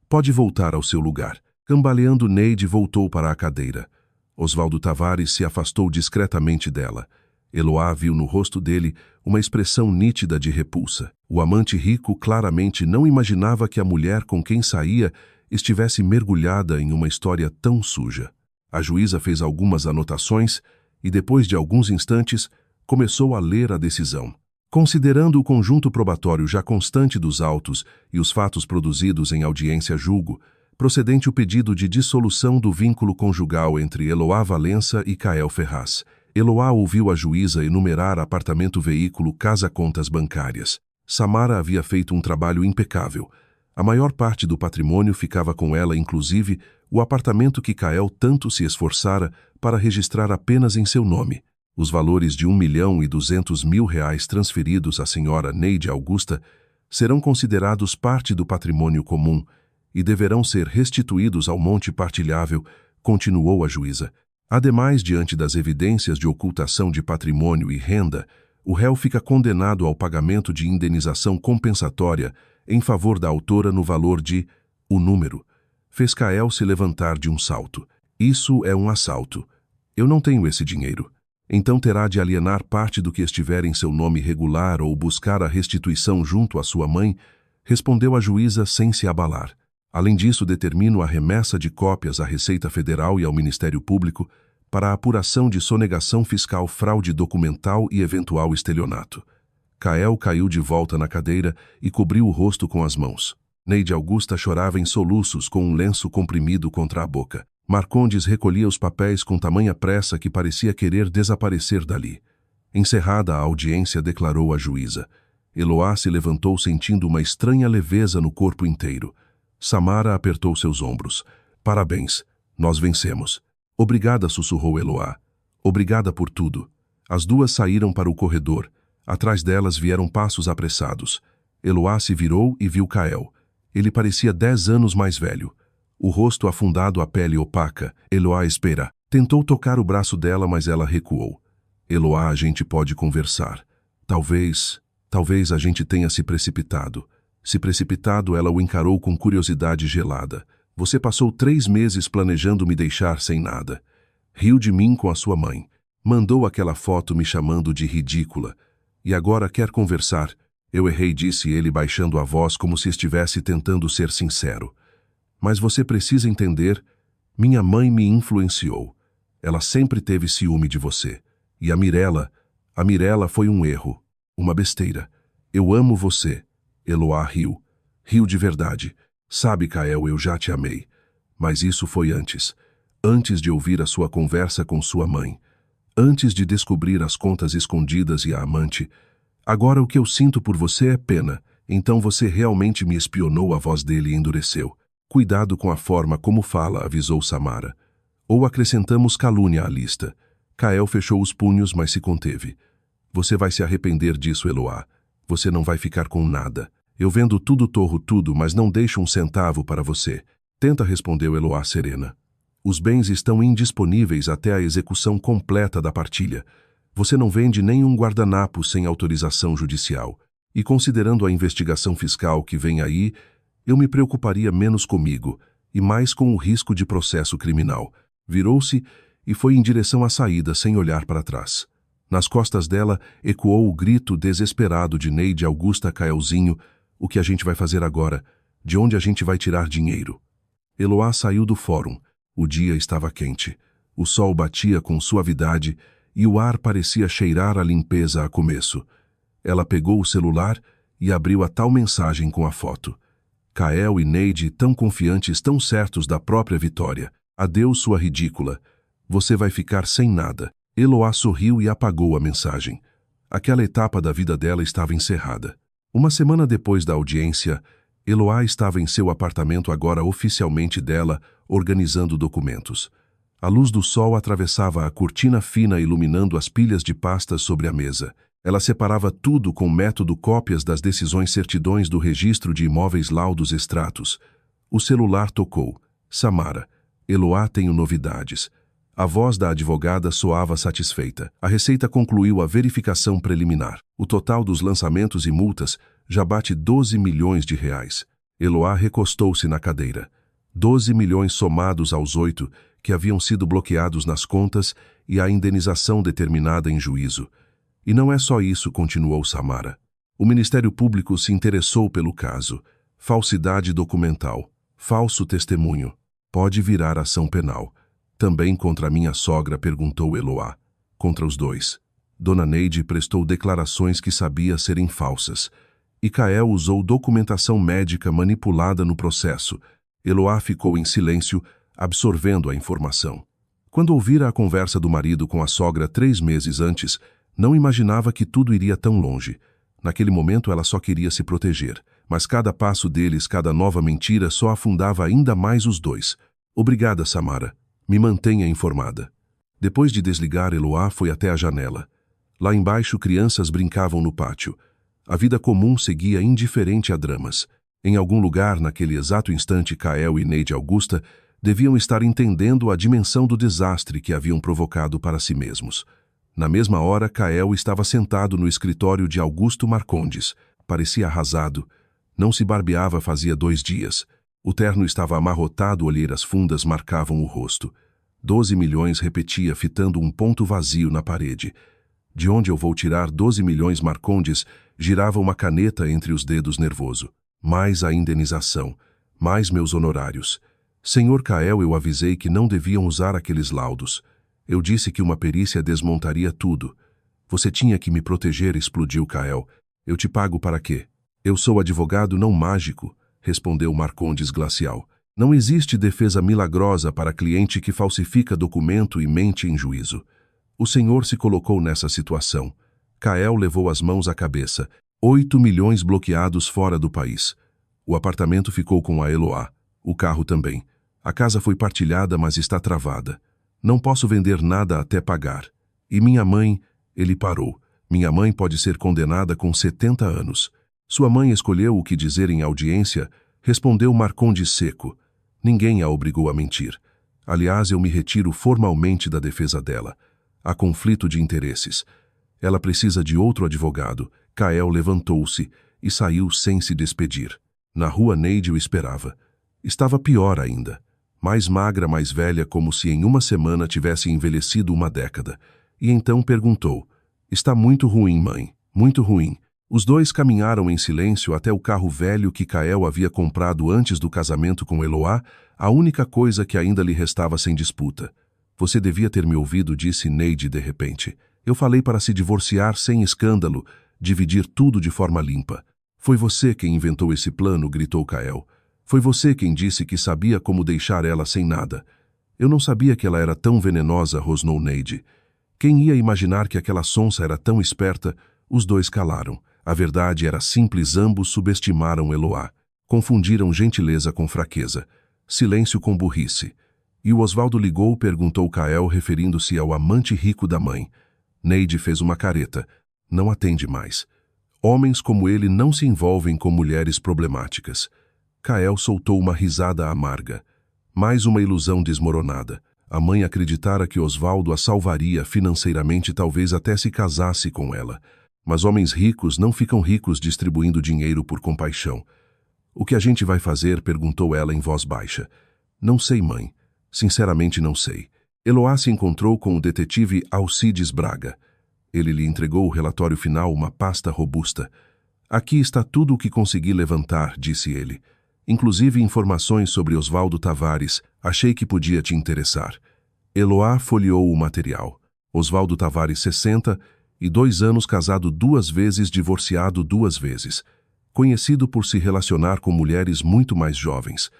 Pode voltar ao seu lugar. Cambaleando, Neide voltou para a cadeira. Osvaldo Tavares se afastou discretamente dela. Eloá viu no rosto dele uma expressão nítida de repulsa. O amante rico claramente não imaginava que a mulher com quem saía estivesse mergulhada em uma história tão suja. A juíza fez algumas anotações e, depois de alguns instantes, começou a ler a decisão. Considerando o conjunto probatório já constante dos autos e os fatos produzidos em audiência, julgo procedente o pedido de dissolução do vínculo conjugal entre Eloá Valença e Kael Ferraz. Eloá ouviu a juíza enumerar apartamento, veículo, casa, contas bancárias. Samara havia feito um trabalho impecável. A maior parte do patrimônio ficava com ela, inclusive o apartamento que Kael tanto se esforçara para registrar apenas em seu nome. Os valores de R$1.200.000 transferidos à senhora Neide Augusta serão considerados parte do patrimônio comum e deverão ser restituídos ao monte partilhável, continuou a juíza. Ademais, diante das evidências de ocultação de patrimônio e renda, o réu fica condenado ao pagamento de indenização compensatória em favor da autora no valor de... O número fez Kael se levantar de um salto. Isso é um assalto. Eu não tenho esse dinheiro. Então terá de alienar parte do que estiver em seu nome regular ou buscar a restituição junto à sua mãe, respondeu a juíza sem se abalar. Além disso, determino a remessa de cópias à Receita Federal e ao Ministério Público para a apuração de sonegação fiscal, fraude documental e eventual estelionato. Kael caiu de volta na cadeira e cobriu o rosto com as mãos. Neide Augusta chorava em soluços com um lenço comprimido contra a boca. Marcondes recolhia os papéis com tamanha pressa que parecia querer desaparecer dali. Encerrada a audiência, declarou a juíza. Eloá se levantou sentindo uma estranha leveza no corpo inteiro. Samara apertou seus ombros. Parabéns, nós vencemos. Obrigada, sussurrou Eloá. Obrigada por tudo. As duas saíram para o corredor. Atrás delas vieram passos apressados. Eloá se virou e viu Kael. Ele parecia 10 anos mais velho. O rosto afundado, a pele opaca. Eloá, espera. Tentou tocar o braço dela, mas ela recuou. Eloá, a gente pode conversar. Talvez a gente tenha se precipitado. Se precipitado, ela o encarou com curiosidade gelada. Você passou 3 meses planejando me deixar sem nada. Riu de mim com a sua mãe. Mandou aquela foto me chamando de ridícula. E agora quer conversar. Eu errei, disse ele baixando a voz como se estivesse tentando ser sincero. Mas você precisa entender, minha mãe me influenciou. Ela sempre teve ciúme de você. E a Mirella foi um erro, uma besteira. Eu amo você. Eloá riu. Riu de verdade. Sabe, Kael, eu já te amei. Mas isso foi antes de ouvir a sua conversa com sua mãe. antes de descobrir as contas escondidas e a amante. Agora o que eu sinto por você é pena. Então você realmente me espionou, a voz dele endureceu. Cuidado com a forma como fala, avisou Samara. Ou acrescentamos calúnia à lista. Kael fechou os punhos, mas se conteve. Você vai se arrepender disso, Eloá. Você não vai ficar com nada. Eu vendo tudo, torro tudo, mas não deixo um centavo para você. Tenta, respondeu Eloá serena. Os bens estão indisponíveis até a execução completa da partilha. Você não vende nem um guardanapo sem autorização judicial. E considerando a investigação fiscal que vem aí, eu me preocuparia menos comigo e mais com o risco de processo criminal. Virou-se e foi em direção à saída sem olhar para trás. Nas costas dela ecoou o grito desesperado de Neide Augusta Kaelzinho. O que a gente vai fazer agora? De onde a gente vai tirar dinheiro? Eloá saiu do fórum. O dia estava quente. O sol batia com suavidade e o ar parecia cheirar a limpeza a começo. Ela pegou o celular e abriu a tal mensagem com a foto. Kael e Neide, tão confiantes, tão certos da própria vitória. Adeus, sua ridícula. Você vai ficar sem nada. Eloá sorriu e apagou a mensagem. Aquela etapa da vida dela estava encerrada. Uma semana depois da audiência, Eloá estava em seu apartamento, agora oficialmente dela, organizando documentos. A luz do sol atravessava a cortina fina, iluminando as pilhas de pastas sobre a mesa. Ela separava tudo com método cópias das decisões, certidões do registro de imóveis, laudos, extratos. O celular tocou. Samara. Eloá, tenho novidades. A voz da advogada soava satisfeita. A Receita concluiu a verificação preliminar. O total dos lançamentos e multas já bate 12 milhões de reais. Eloá recostou-se na cadeira. 12 milhões somados aos 8 que haviam sido bloqueados nas contas e a indenização determinada em juízo. E não é só isso, continuou Samara. O Ministério Público se interessou pelo caso. Falsidade documental. Falso testemunho. Pode virar ação penal. Também contra minha sogra, perguntou Eloá. Contra os dois. Dona Neide prestou declarações que sabia serem falsas. E Kael usou documentação médica manipulada no processo. Eloá ficou em silêncio, absorvendo a informação. Quando ouvira a conversa do marido com a sogra 3 meses antes, não imaginava que tudo iria tão longe. Naquele momento ela só queria se proteger, mas cada passo deles, cada nova mentira, só afundava ainda mais os dois. Obrigada, Samara. Me mantenha informada. Depois de desligar, Eloá foi até a janela. Lá embaixo, crianças brincavam no pátio. A vida comum seguia indiferente a dramas. Em algum lugar, naquele exato instante, Kael e Neide Augusta deviam estar entendendo a dimensão do desastre que haviam provocado para si mesmos. Na mesma hora, Kael estava sentado no escritório de Augusto Marcondes. Parecia arrasado. Não se barbeava fazia 2 dias. O terno estava amarrotado, olheiras fundas marcavam o rosto. 12 milhões, repetia, fitando um ponto vazio na parede. De onde eu vou tirar 12 milhões? Marcondes girava uma caneta entre os dedos, nervoso. Mais a indenização. Mais meus honorários. Senhor Kael, eu avisei que não deviam usar aqueles laudos. Eu disse que uma perícia desmontaria tudo. Você tinha que me proteger, explodiu Kael. Eu te pago para quê? Eu sou advogado, não mágico, respondeu Marcondes glacial. Não existe defesa milagrosa para cliente que falsifica documento e mente em juízo. O senhor se colocou nessa situação. Kael levou as mãos à cabeça. 8 milhões bloqueados fora do país. O apartamento ficou com a Eloá. O carro também. A casa foi partilhada, mas está travada. Não posso vender nada até pagar. E minha mãe... Ele parou. Minha mãe pode ser condenada com 70 anos. Sua mãe escolheu o que dizer em audiência, respondeu Marcondes seco. Ninguém a obrigou a mentir. Aliás, eu me retiro formalmente da defesa dela. Há conflito de interesses. Ela precisa de outro advogado. Kael levantou-se e saiu sem se despedir. Na rua, Neide o esperava. Estava pior ainda. Mais magra, mais velha, como se em uma semana tivesse envelhecido uma década. E então perguntou, está muito ruim, mãe, muito ruim. Os dois caminharam em silêncio até o carro velho que Kael havia comprado antes do casamento com Eloá, a única coisa que ainda lhe restava sem disputa. Você devia ter me ouvido, disse Neide de repente. Eu falei para se divorciar sem escândalo, dividir tudo de forma limpa. Foi você quem inventou esse plano, gritou Kael. Foi você quem disse que sabia como deixar ela sem nada. Eu não sabia que ela era tão venenosa, rosnou Neide. Quem ia imaginar que aquela sonsa era tão esperta? Os dois calaram. A verdade era simples, ambos subestimaram Eloá. Confundiram gentileza com fraqueza, silêncio com burrice. E o Osvaldo ligou, perguntou Kael, referindo-se ao amante rico da mãe. Neide fez uma careta. Não atende mais. Homens como ele não se envolvem com mulheres problemáticas. Kael soltou uma risada amarga. Mais uma ilusão desmoronada. A mãe acreditara que Osvaldo a salvaria financeiramente, talvez até se casasse com ela. Mas homens ricos não ficam ricos distribuindo dinheiro por compaixão. O que a gente vai fazer? Perguntou ela em voz baixa. Não sei, mãe. Sinceramente não sei. Eloá se encontrou com o detetive Alcides Braga. Ele lhe entregou o relatório final, uma pasta robusta. Aqui está tudo o que consegui levantar, disse ele. Inclusive informações sobre Osvaldo Tavares. Achei que podia te interessar. Eloá folheou o material. Osvaldo Tavares, 62 anos, casado 2 vezes, divorciado 2 vezes. Conhecido por se relacionar com mulheres muito mais jovens.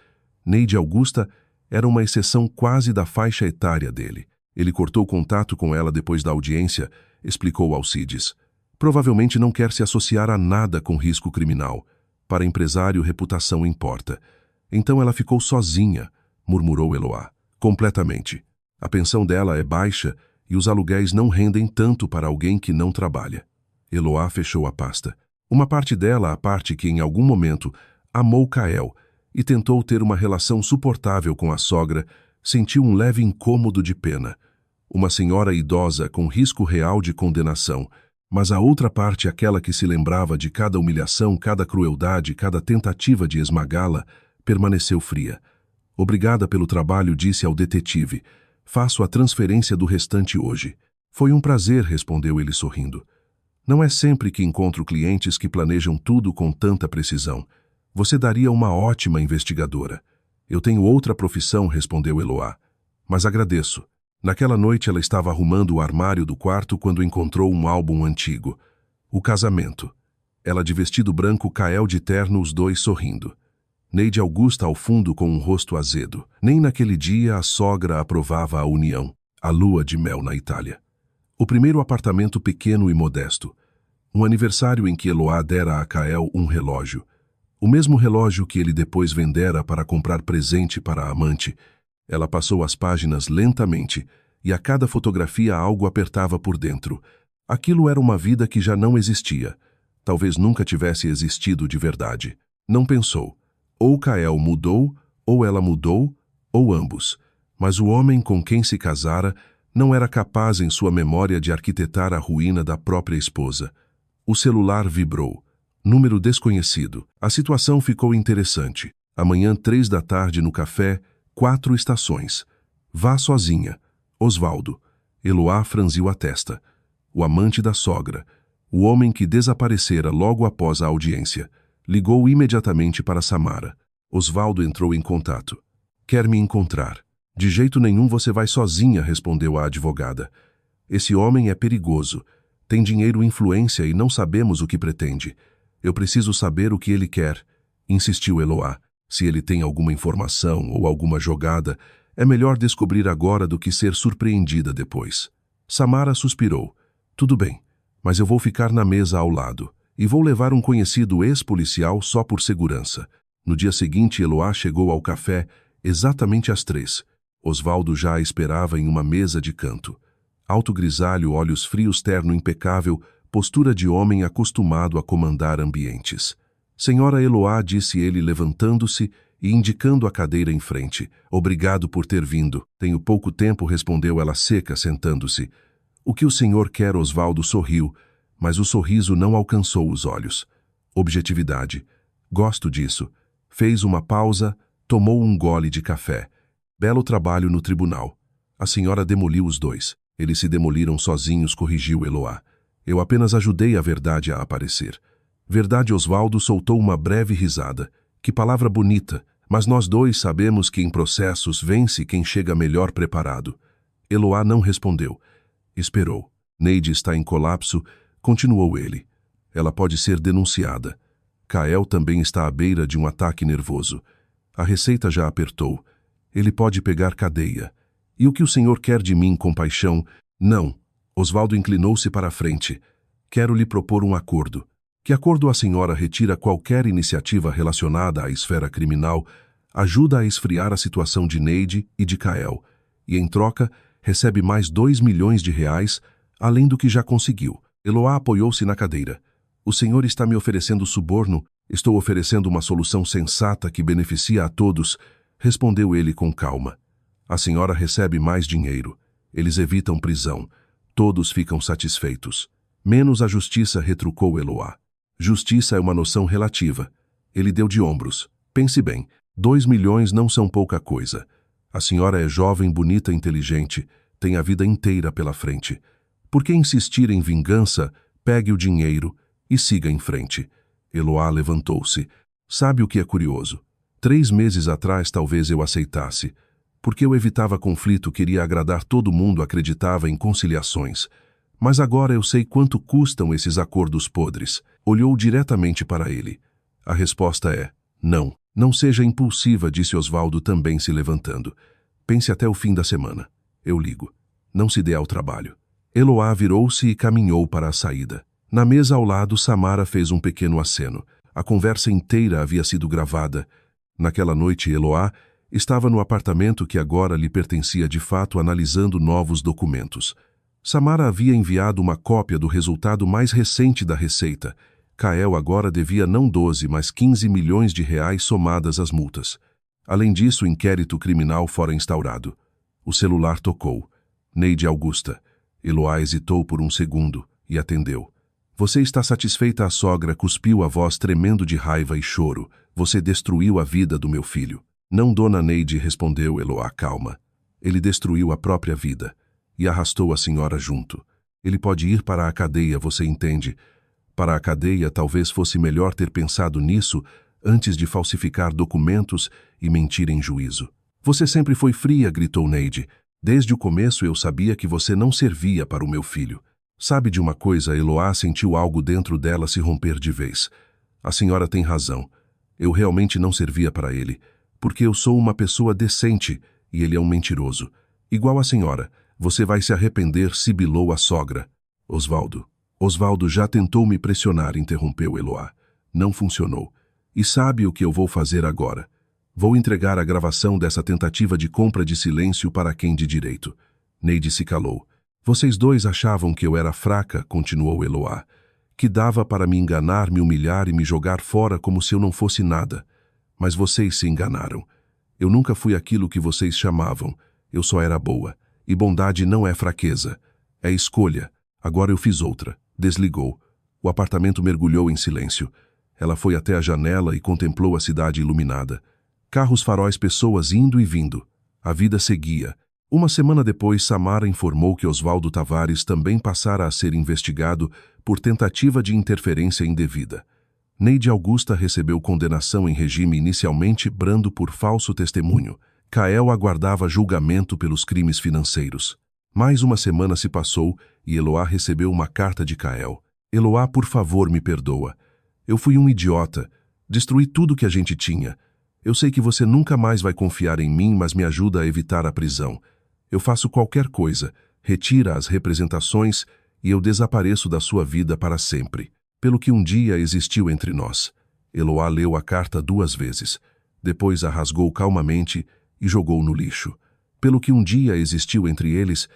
Neide Augusta era uma exceção quase da faixa etária dele. Ele cortou contato com ela depois da audiência, explicou Alcides. Provavelmente não quer se associar a nada com risco criminal. Para empresário, reputação importa. Então ela ficou sozinha, murmurou Eloá. Completamente. A pensão dela é baixa e os aluguéis não rendem tanto para alguém que não trabalha. Eloá fechou a pasta. Uma parte dela, a parte que em algum momento amou Kael e tentou ter uma relação suportável com a sogra, sentiu um leve incômodo de pena. Uma senhora idosa com risco real de condenação, mas a outra parte, aquela que se lembrava de cada humilhação, cada crueldade, cada tentativa de esmagá-la, permaneceu fria. Obrigada pelo trabalho, disse ao detetive. Faço a transferência do restante hoje. Foi um prazer, respondeu ele sorrindo. Não é sempre que encontro clientes que planejam tudo com tanta precisão. Você daria uma ótima investigadora. Eu tenho outra profissão, respondeu Eloá. Mas agradeço. Naquela noite ela estava arrumando o armário do quarto quando encontrou um álbum antigo. O casamento. Ela de vestido branco, Kael de terno, os dois sorrindo. Neide Augusta ao fundo com um rosto azedo. Nem naquele dia a sogra aprovava a união, a lua de mel na Itália. O primeiro apartamento pequeno e modesto. Um aniversário em que Eloá dera a Kael um relógio. O mesmo relógio que ele depois vendera para comprar presente para a amante. Ela passou as páginas lentamente, e a cada fotografia algo apertava por dentro. Aquilo era uma vida que já não existia. Talvez nunca tivesse existido de verdade. Não pensou. Ou Kael mudou, ou ela mudou, ou ambos. Mas o homem com quem se casara não era capaz em sua memória de arquitetar a ruína da própria esposa. O celular vibrou. Número desconhecido. A situação ficou interessante. Amanhã, 3 da tarde, no café, 4 estações. Vá sozinha. Osvaldo. Eloá franziu a testa. O amante da sogra. O homem que desaparecera logo após a audiência. Ligou imediatamente para Samara. Osvaldo entrou em contato. Quer me encontrar? De jeito nenhum você vai sozinha, respondeu a advogada. Esse homem é perigoso. Tem dinheiro e influência e não sabemos o que pretende. Eu preciso saber o que ele quer, insistiu Eloá. Se ele tem alguma informação ou alguma jogada, é melhor descobrir agora do que ser surpreendida depois. Samara suspirou. Tudo bem, mas eu vou ficar na mesa ao lado e vou levar um conhecido ex-policial só por segurança. No dia seguinte, Eloá chegou ao café exatamente às 3. Osvaldo já a esperava em uma mesa de canto. Alto grisalho, olhos frios, terno impecável, postura de homem acostumado a comandar ambientes. Senhora Eloá, disse ele levantando-se e indicando a cadeira em frente. Obrigado por ter vindo. Tenho pouco tempo, respondeu ela seca, sentando-se. O que o senhor quer? Osvaldo sorriu, mas o sorriso não alcançou os olhos. Objetividade. Gosto disso. Fez uma pausa, tomou um gole de café. Belo trabalho no tribunal. A senhora demoliu os dois. Eles se demoliram sozinhos, corrigiu Eloá. Eu apenas ajudei a verdade a aparecer. Verdade. Osvaldo soltou uma breve risada. Que palavra bonita, mas nós dois sabemos que em processos vence quem chega melhor preparado. Eloá não respondeu. Esperou. Neide está em colapso, continuou ele. Ela pode ser denunciada. Kael também está à beira de um ataque nervoso. A receita já apertou. Ele pode pegar cadeia. E o que o senhor quer de mim, compaixão? Não. Osvaldo inclinou-se para a frente. Quero lhe propor um acordo. Que acordo? A senhora retira qualquer iniciativa relacionada à esfera criminal, ajuda a esfriar a situação de Neide e de Kael, e em troca recebe mais R$ 2 milhões, além do que já conseguiu. Eloá apoiou-se na cadeira. O senhor está me oferecendo suborno? Estou oferecendo uma solução sensata que beneficia a todos, respondeu ele com calma. A senhora recebe mais dinheiro. Eles evitam prisão. Todos ficam satisfeitos. Menos a justiça, retrucou Eloá. Justiça é uma noção relativa. Ele deu de ombros. Pense bem, 2 milhões não são pouca coisa. A senhora é jovem, bonita, inteligente, tem a vida inteira pela frente. Por que insistir em vingança? Pegue o dinheiro e siga em frente. Eloá levantou-se. Sabe o que é curioso? 3 meses atrás talvez eu aceitasse. Porque eu evitava conflito, queria agradar todo mundo, acreditava em conciliações. Mas agora eu sei quanto custam esses acordos podres. Olhou diretamente para ele. A resposta é: não. Não seja impulsiva, disse Osvaldo, também se levantando. Pense até o fim da semana. Eu ligo. Não se dê ao trabalho. Eloá virou-se e caminhou para a saída. Na mesa ao lado, Samara fez um pequeno aceno. A conversa inteira havia sido gravada. Naquela noite, Eloá estava no apartamento que agora lhe pertencia de fato, analisando novos documentos. Samara havia enviado uma cópia do resultado mais recente da receita. Kael agora devia não 12, mas R$ 15 milhões somadas as multas. Além disso, o inquérito criminal fora instaurado. O celular tocou. Neide Augusta. Eloá hesitou por um segundo e atendeu. Você está satisfeita? A sogra cuspiu, a voz tremendo de raiva e choro. Você destruiu a vida do meu filho. Não, dona Neide, respondeu Eloá calma. Ele destruiu a própria vida e arrastou a senhora junto. Ele pode ir para a cadeia, você entende? Para a cadeia, talvez fosse melhor ter pensado nisso antes de falsificar documentos e mentir em juízo. Você sempre foi fria, gritou Neide. Desde o começo eu sabia que você não servia para o meu filho. Sabe de uma coisa? Eloá sentiu algo dentro dela se romper de vez. A senhora tem razão. Eu realmente não servia para ele, porque eu sou uma pessoa decente e ele é um mentiroso. Igual a senhora. Você vai se arrepender, sibilou a sogra. Osvaldo já tentou me pressionar, interrompeu Eloá. Não funcionou. E sabe o que eu vou fazer agora? Vou entregar a gravação dessa tentativa de compra de silêncio para quem de direito. Neide se calou. Vocês dois achavam que eu era fraca, continuou Eloá, que dava para me enganar, me humilhar e me jogar fora como se eu não fosse nada. Mas vocês se enganaram. Eu nunca fui aquilo que vocês chamavam. Eu só era boa. E bondade não é fraqueza. É escolha. Agora eu fiz outra. Desligou. O apartamento mergulhou em silêncio. Ela foi até a janela e contemplou a cidade iluminada. Carros, faróis, pessoas indo e vindo. A vida seguia. Uma semana depois, Samara informou que Osvaldo Tavares também passara a ser investigado por tentativa de interferência indevida. Neide Augusta recebeu condenação em regime inicialmente brando por falso testemunho. Kael aguardava julgamento pelos crimes financeiros. Mais uma semana se passou e Eloá recebeu uma carta de Kael. Eloá, por favor, me perdoa. Eu fui um idiota. Destruí tudo que a gente tinha. Eu sei que você nunca mais vai confiar em mim, mas me ajuda a evitar a prisão. Eu faço qualquer coisa, retira as representações e eu desapareço da sua vida para sempre. Pelo que um dia existiu entre nós. Eloá leu a carta 2 vezes. Depois a rasgou calmamente e jogou no lixo. Pelo que um dia existiu entre eles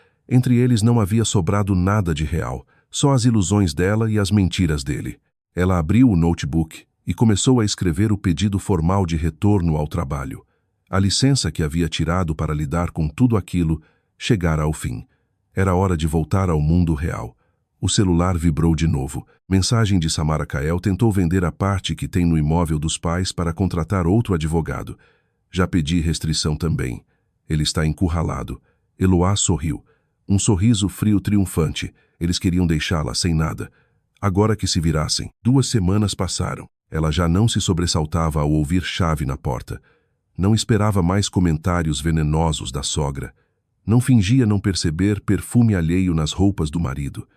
não havia sobrado nada de real, só as ilusões dela e as mentiras dele. Ela abriu o notebook e começou a escrever o pedido formal de retorno ao trabalho. A licença que havia tirado para lidar com tudo aquilo chegara ao fim. Era hora de voltar ao mundo real. O celular vibrou de novo. Mensagem de Samara. Kael tentou vender a parte que tem no imóvel dos pais para contratar outro advogado. Já pedi restrição também. Ele está encurralado. Eloá sorriu. Um sorriso frio triunfante. Eles queriam deixá-la sem nada. Agora que se virassem. 2 semanas passaram. Ela já não se sobressaltava ao ouvir chave na porta. Não esperava mais comentários venenosos da sogra. Não fingia não perceber perfume alheio nas roupas do marido.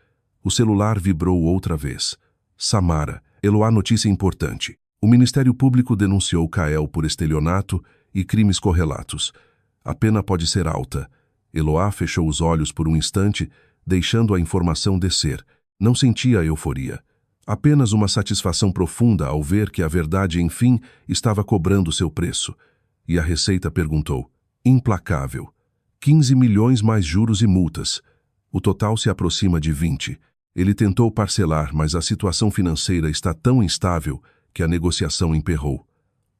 O celular vibrou outra vez. Samara. Eloá, notícia importante. O Ministério Público denunciou Kael por estelionato e crimes correlatos. A pena pode ser alta. Eloá fechou os olhos por um instante, deixando a informação descer. Não sentia euforia. Apenas uma satisfação profunda ao ver que a verdade, enfim, estava cobrando seu preço. E a Receita perguntou: implacável. 15 milhões mais juros e multas. O total se aproxima de 20. Ele tentou parcelar, mas a situação financeira está tão instável que a negociação emperrou.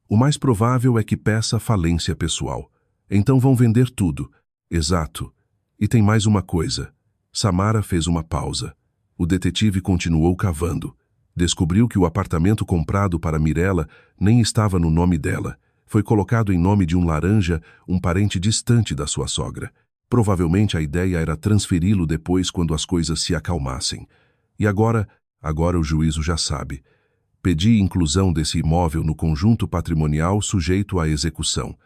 O mais provável é que peça falência pessoal. Então vão vender tudo. Exato. E tem mais uma coisa. Samara fez uma pausa. O detetive continuou cavando. Descobriu que o apartamento comprado para Mirella nem estava no nome dela. Foi colocado em nome de um laranja, um parente distante da sua sogra. Provavelmente a ideia era transferi-lo depois quando as coisas se acalmassem. E agora o juízo já sabe. Pedi inclusão desse imóvel no conjunto patrimonial sujeito à execução.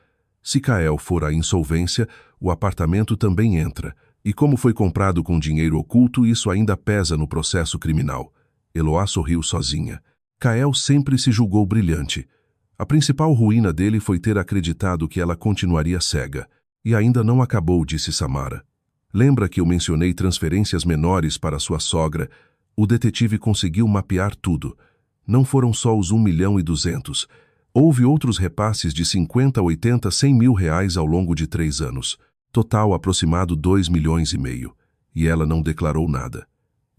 Se Kael for à insolvência, o apartamento também entra. E como foi comprado com dinheiro oculto, isso ainda pesa no processo criminal. Eloá sorriu sozinha. Kael sempre se julgou brilhante. A principal ruína dele foi ter acreditado que ela continuaria cega. E ainda não acabou, disse Samara. Lembra que eu mencionei transferências menores para sua sogra? O detetive conseguiu mapear tudo. Não foram só os 1.200.000. Houve outros repasses de 50, 80, 100 mil reais ao longo de 3 anos. Total aproximado 2,5 milhões. E ela não declarou nada.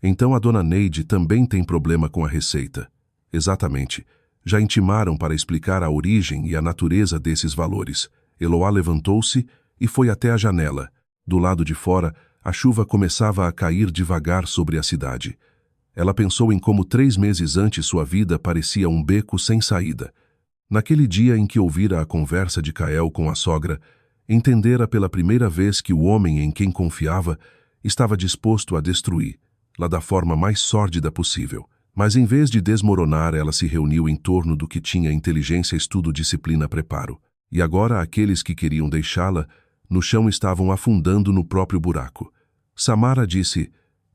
Então a dona Neide também tem problema com a Receita. Exatamente. Já intimaram para explicar a origem e a natureza desses valores. Eloá levantou-se e foi até a janela. Do lado de fora, a chuva começava a cair devagar sobre a cidade. Ela pensou em como 3 meses antes sua vida parecia um beco sem saída. Naquele dia em que ouvira a conversa de Kael com a sogra, entendera pela primeira vez que o homem em quem confiava estava disposto a destruir, lá da forma mais sórdida possível. Mas em vez de desmoronar, ela se reuniu em torno do que tinha inteligência, estudo, disciplina, preparo. E agora aqueles que queriam deixá-la no chão estavam afundando no próprio buraco. Samara disse: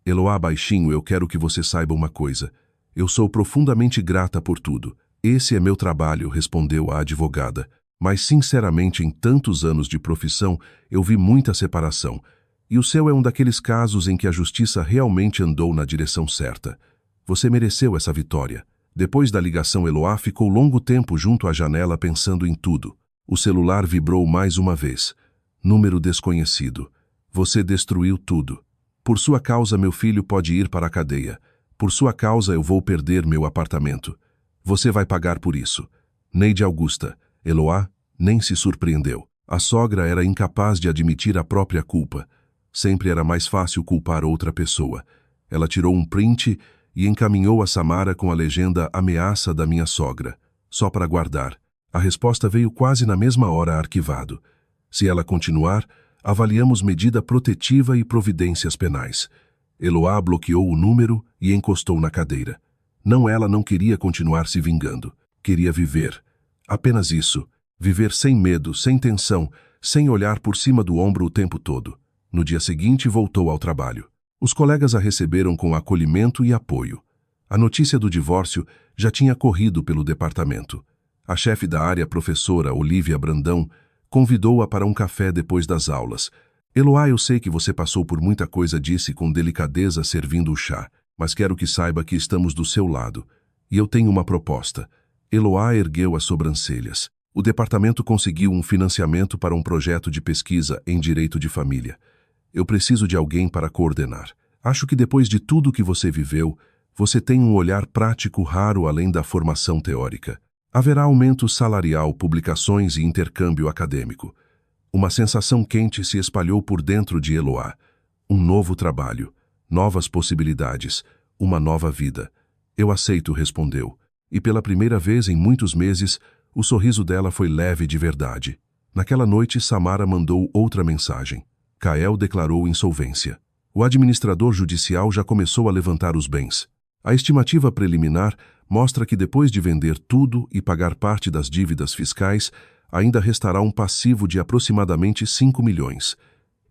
Eloá, baixinho, eu quero que você saiba uma coisa. Eu sou profundamente grata por tudo. Esse é meu trabalho, respondeu a advogada. Mas, sinceramente, em tantos anos de profissão, eu vi muita separação. E o seu é um daqueles casos em que a justiça realmente andou na direção certa. Você mereceu essa vitória. Depois da ligação, Eloá ficou longo tempo junto à janela pensando em tudo. O celular vibrou mais uma vez. Número desconhecido. Você destruiu tudo. Por sua causa, meu filho pode ir para a cadeia. Por sua causa, eu vou perder meu apartamento. Você vai pagar por isso. Neide Augusta. Eloá nem se surpreendeu. A sogra era incapaz de admitir a própria culpa. Sempre era mais fácil culpar outra pessoa. Ela tirou um print e encaminhou a Samara com a legenda "Ameaça da minha sogra", só para guardar. A resposta veio quase na mesma hora, arquivado. Se ela continuar, avaliamos medida protetiva e providências penais. Eloá bloqueou o número e encostou na cadeira. Ela não queria continuar se vingando. Queria viver. Apenas isso. Viver sem medo, sem tensão, sem olhar por cima do ombro o tempo todo. No dia seguinte, voltou ao trabalho. Os colegas a receberam com acolhimento e apoio. A notícia do divórcio já tinha corrido pelo departamento. A chefe da área, professora Olívia Brandão, convidou-a para um café depois das aulas. Eloá, eu sei que você passou por muita coisa, disse com delicadeza servindo o chá, mas quero que saiba que estamos do seu lado. E eu tenho uma proposta. Eloá ergueu as sobrancelhas. O departamento conseguiu um financiamento para um projeto de pesquisa em direito de família. Eu preciso de alguém para coordenar. Acho que depois de tudo que você viveu, você tem um olhar prático raro além da formação teórica. Haverá aumento salarial, publicações e intercâmbio acadêmico. Uma sensação quente se espalhou por dentro de Eloá. Um novo trabalho, novas possibilidades, uma nova vida. Eu aceito, respondeu. E pela primeira vez em muitos meses, o sorriso dela foi leve de verdade. Naquela noite, Samara mandou outra mensagem. Kael declarou insolvência. O administrador judicial já começou a levantar os bens. A estimativa preliminar mostra que depois de vender tudo e pagar parte das dívidas fiscais, ainda restará um passivo de aproximadamente 5 milhões.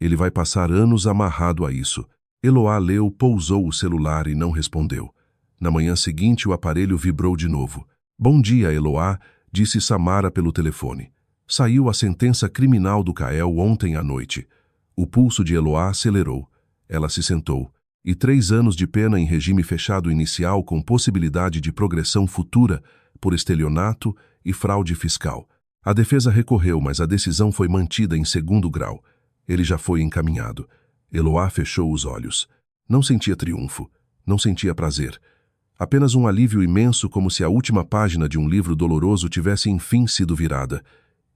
Ele vai passar anos amarrado a isso. Eloá leu, pousou o celular e não respondeu. Na manhã seguinte, o aparelho vibrou de novo. Bom dia, Eloá, disse Samara pelo telefone. Saiu a sentença criminal do Kael ontem à noite. O pulso de Eloá acelerou. Ela se sentou. E 3 anos de pena em regime fechado inicial com possibilidade de progressão futura por estelionato e fraude fiscal. A defesa recorreu, mas a decisão foi mantida em 2º grau. Ele já foi encaminhado. Eloá fechou os olhos. Não sentia triunfo. Não sentia prazer. Apenas um alívio imenso, como se a última página de um livro doloroso tivesse enfim sido virada.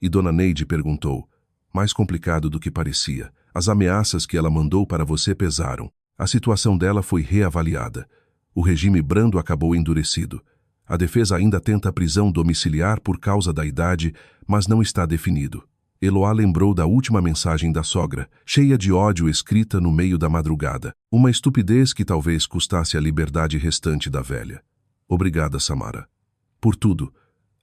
E Dona Neide perguntou. Mais complicado do que parecia. As ameaças que ela mandou para você pesaram. A situação dela foi reavaliada. O regime brando acabou endurecido. A defesa ainda tenta a prisão domiciliar por causa da idade, mas não está definido. Eloá lembrou da última mensagem da sogra, cheia de ódio escrita no meio da madrugada. Uma estupidez que talvez custasse a liberdade restante da velha. Obrigada, Samara. Por tudo.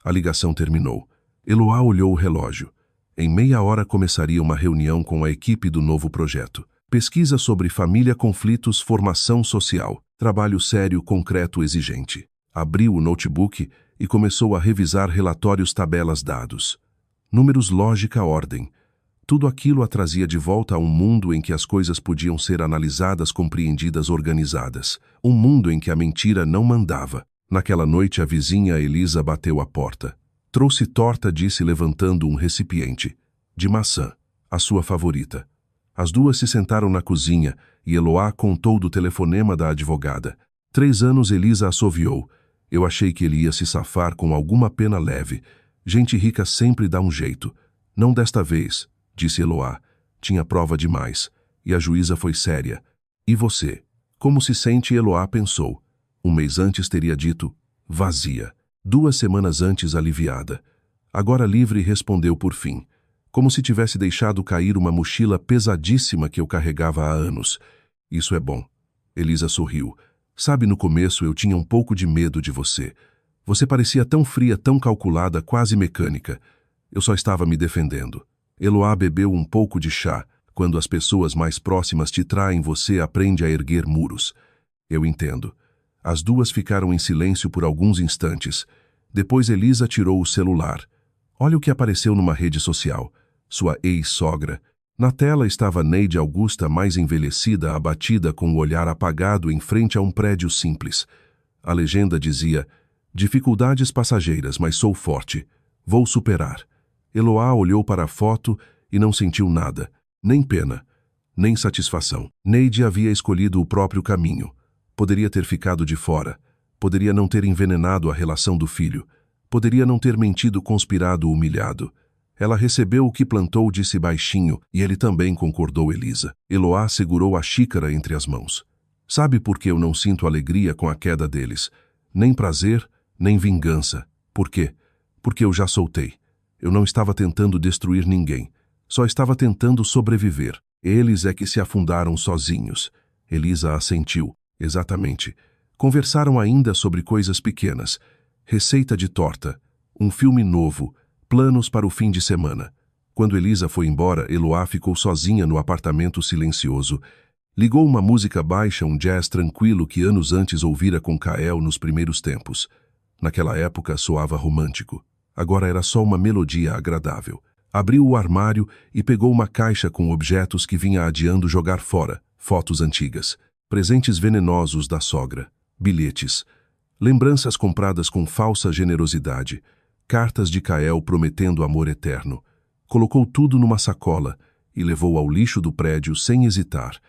A ligação terminou. Eloá olhou o relógio. Em meia hora começaria uma reunião com a equipe do novo projeto. Pesquisa sobre família, conflitos, formação social. Trabalho sério, concreto, exigente. Abriu o notebook e começou a revisar relatórios, tabelas, dados. Números, lógica, ordem. Tudo aquilo a trazia de volta a um mundo em que as coisas podiam ser analisadas, compreendidas, organizadas. Um mundo em que a mentira não mandava. Naquela noite a vizinha Elisa bateu à porta. Trouxe torta, disse levantando um recipiente. De maçã, a sua favorita. As duas se sentaram na cozinha e Eloá contou do telefonema da advogada. 3 anos, Elisa assoviou. Eu achei que ele ia se safar com alguma pena leve. Gente rica sempre dá um jeito. Não desta vez, disse Eloá. Tinha prova demais. E a juíza foi séria. E você? Como se sente? Eloá pensou. 1 mês antes teria dito, vazia. 2 semanas antes, aliviada. Agora livre, respondeu por fim. Como se tivesse deixado cair uma mochila pesadíssima que eu carregava há anos. Isso é bom. Elisa sorriu. Sabe, no começo eu tinha um pouco de medo de você. Você parecia tão fria, tão calculada, quase mecânica. Eu só estava me defendendo. Eloá bebeu um pouco de chá. Quando as pessoas mais próximas te traem, você aprende a erguer muros. Eu entendo. As duas ficaram em silêncio por alguns instantes. Depois Elisa tirou o celular. Olha o que apareceu numa rede social. Sua ex-sogra. Na tela estava Neide Augusta, mais envelhecida, abatida, com o olhar apagado em frente a um prédio simples. A legenda dizia, dificuldades passageiras, mas sou forte. Vou superar. Eloá olhou para a foto e não sentiu nada. Nem pena, nem satisfação. Neide havia escolhido o próprio caminho. Poderia ter ficado de fora. Poderia não ter envenenado a relação do filho. Poderia não ter mentido, conspirado, humilhado. Ela recebeu o que plantou, disse baixinho, e ele também concordou. Elisa. Eloá segurou a xícara entre as mãos. Sabe por que eu não sinto alegria com a queda deles? Nem prazer, nem vingança. Por quê? Porque eu já soltei. Eu não estava tentando destruir ninguém. Só estava tentando sobreviver. Eles é que se afundaram sozinhos. Elisa assentiu. Exatamente. Conversaram ainda sobre coisas pequenas. Receita de torta. Um filme novo. Planos para o fim de semana. Quando Elisa foi embora, Eloá ficou sozinha no apartamento silencioso. Ligou uma música baixa, um jazz tranquilo que anos antes ouvira com Kael nos primeiros tempos. Naquela época soava romântico. Agora era só uma melodia agradável. Abriu o armário e pegou uma caixa com objetos que vinha adiando jogar fora. Fotos antigas. Presentes venenosos da sogra. Bilhetes. Lembranças compradas com falsa generosidade. Cartas de Kael prometendo amor eterno. Colocou tudo numa sacola e levou ao lixo do prédio sem hesitar.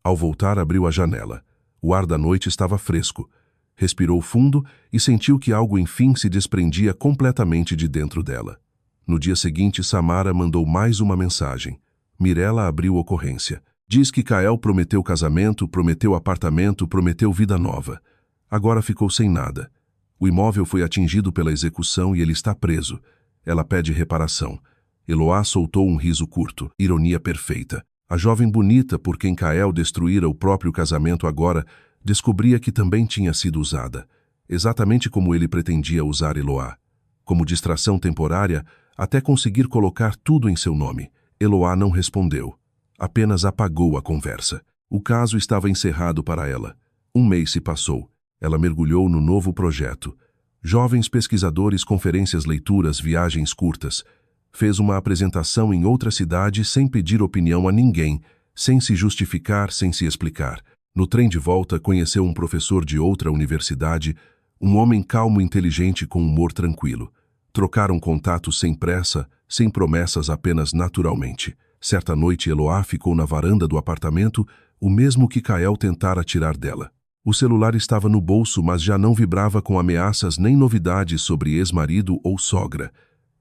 Ao voltar, abriu a janela. O ar da noite estava fresco. Respirou fundo e sentiu que algo enfim se desprendia completamente de dentro dela. No dia seguinte, Samara mandou mais uma mensagem. Mirella abriu ocorrência. Diz que Kael prometeu casamento, prometeu apartamento, prometeu vida nova. Agora ficou sem nada. O imóvel foi atingido pela execução e ele está preso. Ela pede reparação. Eloá soltou um riso curto, ironia perfeita. A jovem bonita por quem Kael destruíra o próprio casamento agora descobria que também tinha sido usada, exatamente como ele pretendia usar Eloá. Como distração temporária, até conseguir colocar tudo em seu nome. Eloá não respondeu. Apenas apagou a conversa. O caso estava encerrado para ela. 1 mês se passou. Ela mergulhou no novo projeto. Jovens pesquisadores, conferências, leituras, viagens curtas. Fez uma apresentação em outra cidade sem pedir opinião a ninguém, sem se justificar, sem se explicar. No trem de volta, conheceu um professor de outra universidade, um homem calmo e inteligente com humor tranquilo. Trocaram contatos sem pressa, sem promessas, apenas naturalmente. Certa noite, Eloá ficou na varanda do apartamento, o mesmo que Kael tentara tirar dela. O celular estava no bolso, mas já não vibrava com ameaças nem novidades sobre ex-marido ou sogra.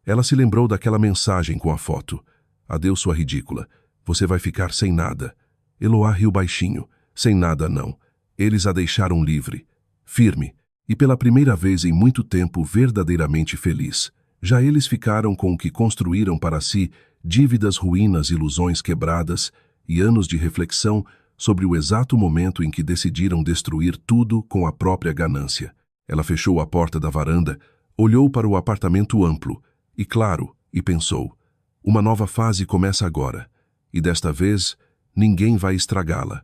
Ela se lembrou daquela mensagem com a foto. Adeus, sua ridícula. Você vai ficar sem nada. Eloá riu baixinho. Sem nada, não. Eles a deixaram livre, firme, e pela primeira vez em muito tempo verdadeiramente feliz. Já eles ficaram com o que construíram para si, dívidas, ruínas, ilusões quebradas e anos de reflexão sobre o exato momento em que decidiram destruir tudo com a própria ganância. Ela fechou a porta da varanda, olhou para o apartamento amplo e claro, e pensou: uma nova fase começa agora, e desta vez ninguém vai estragá-la.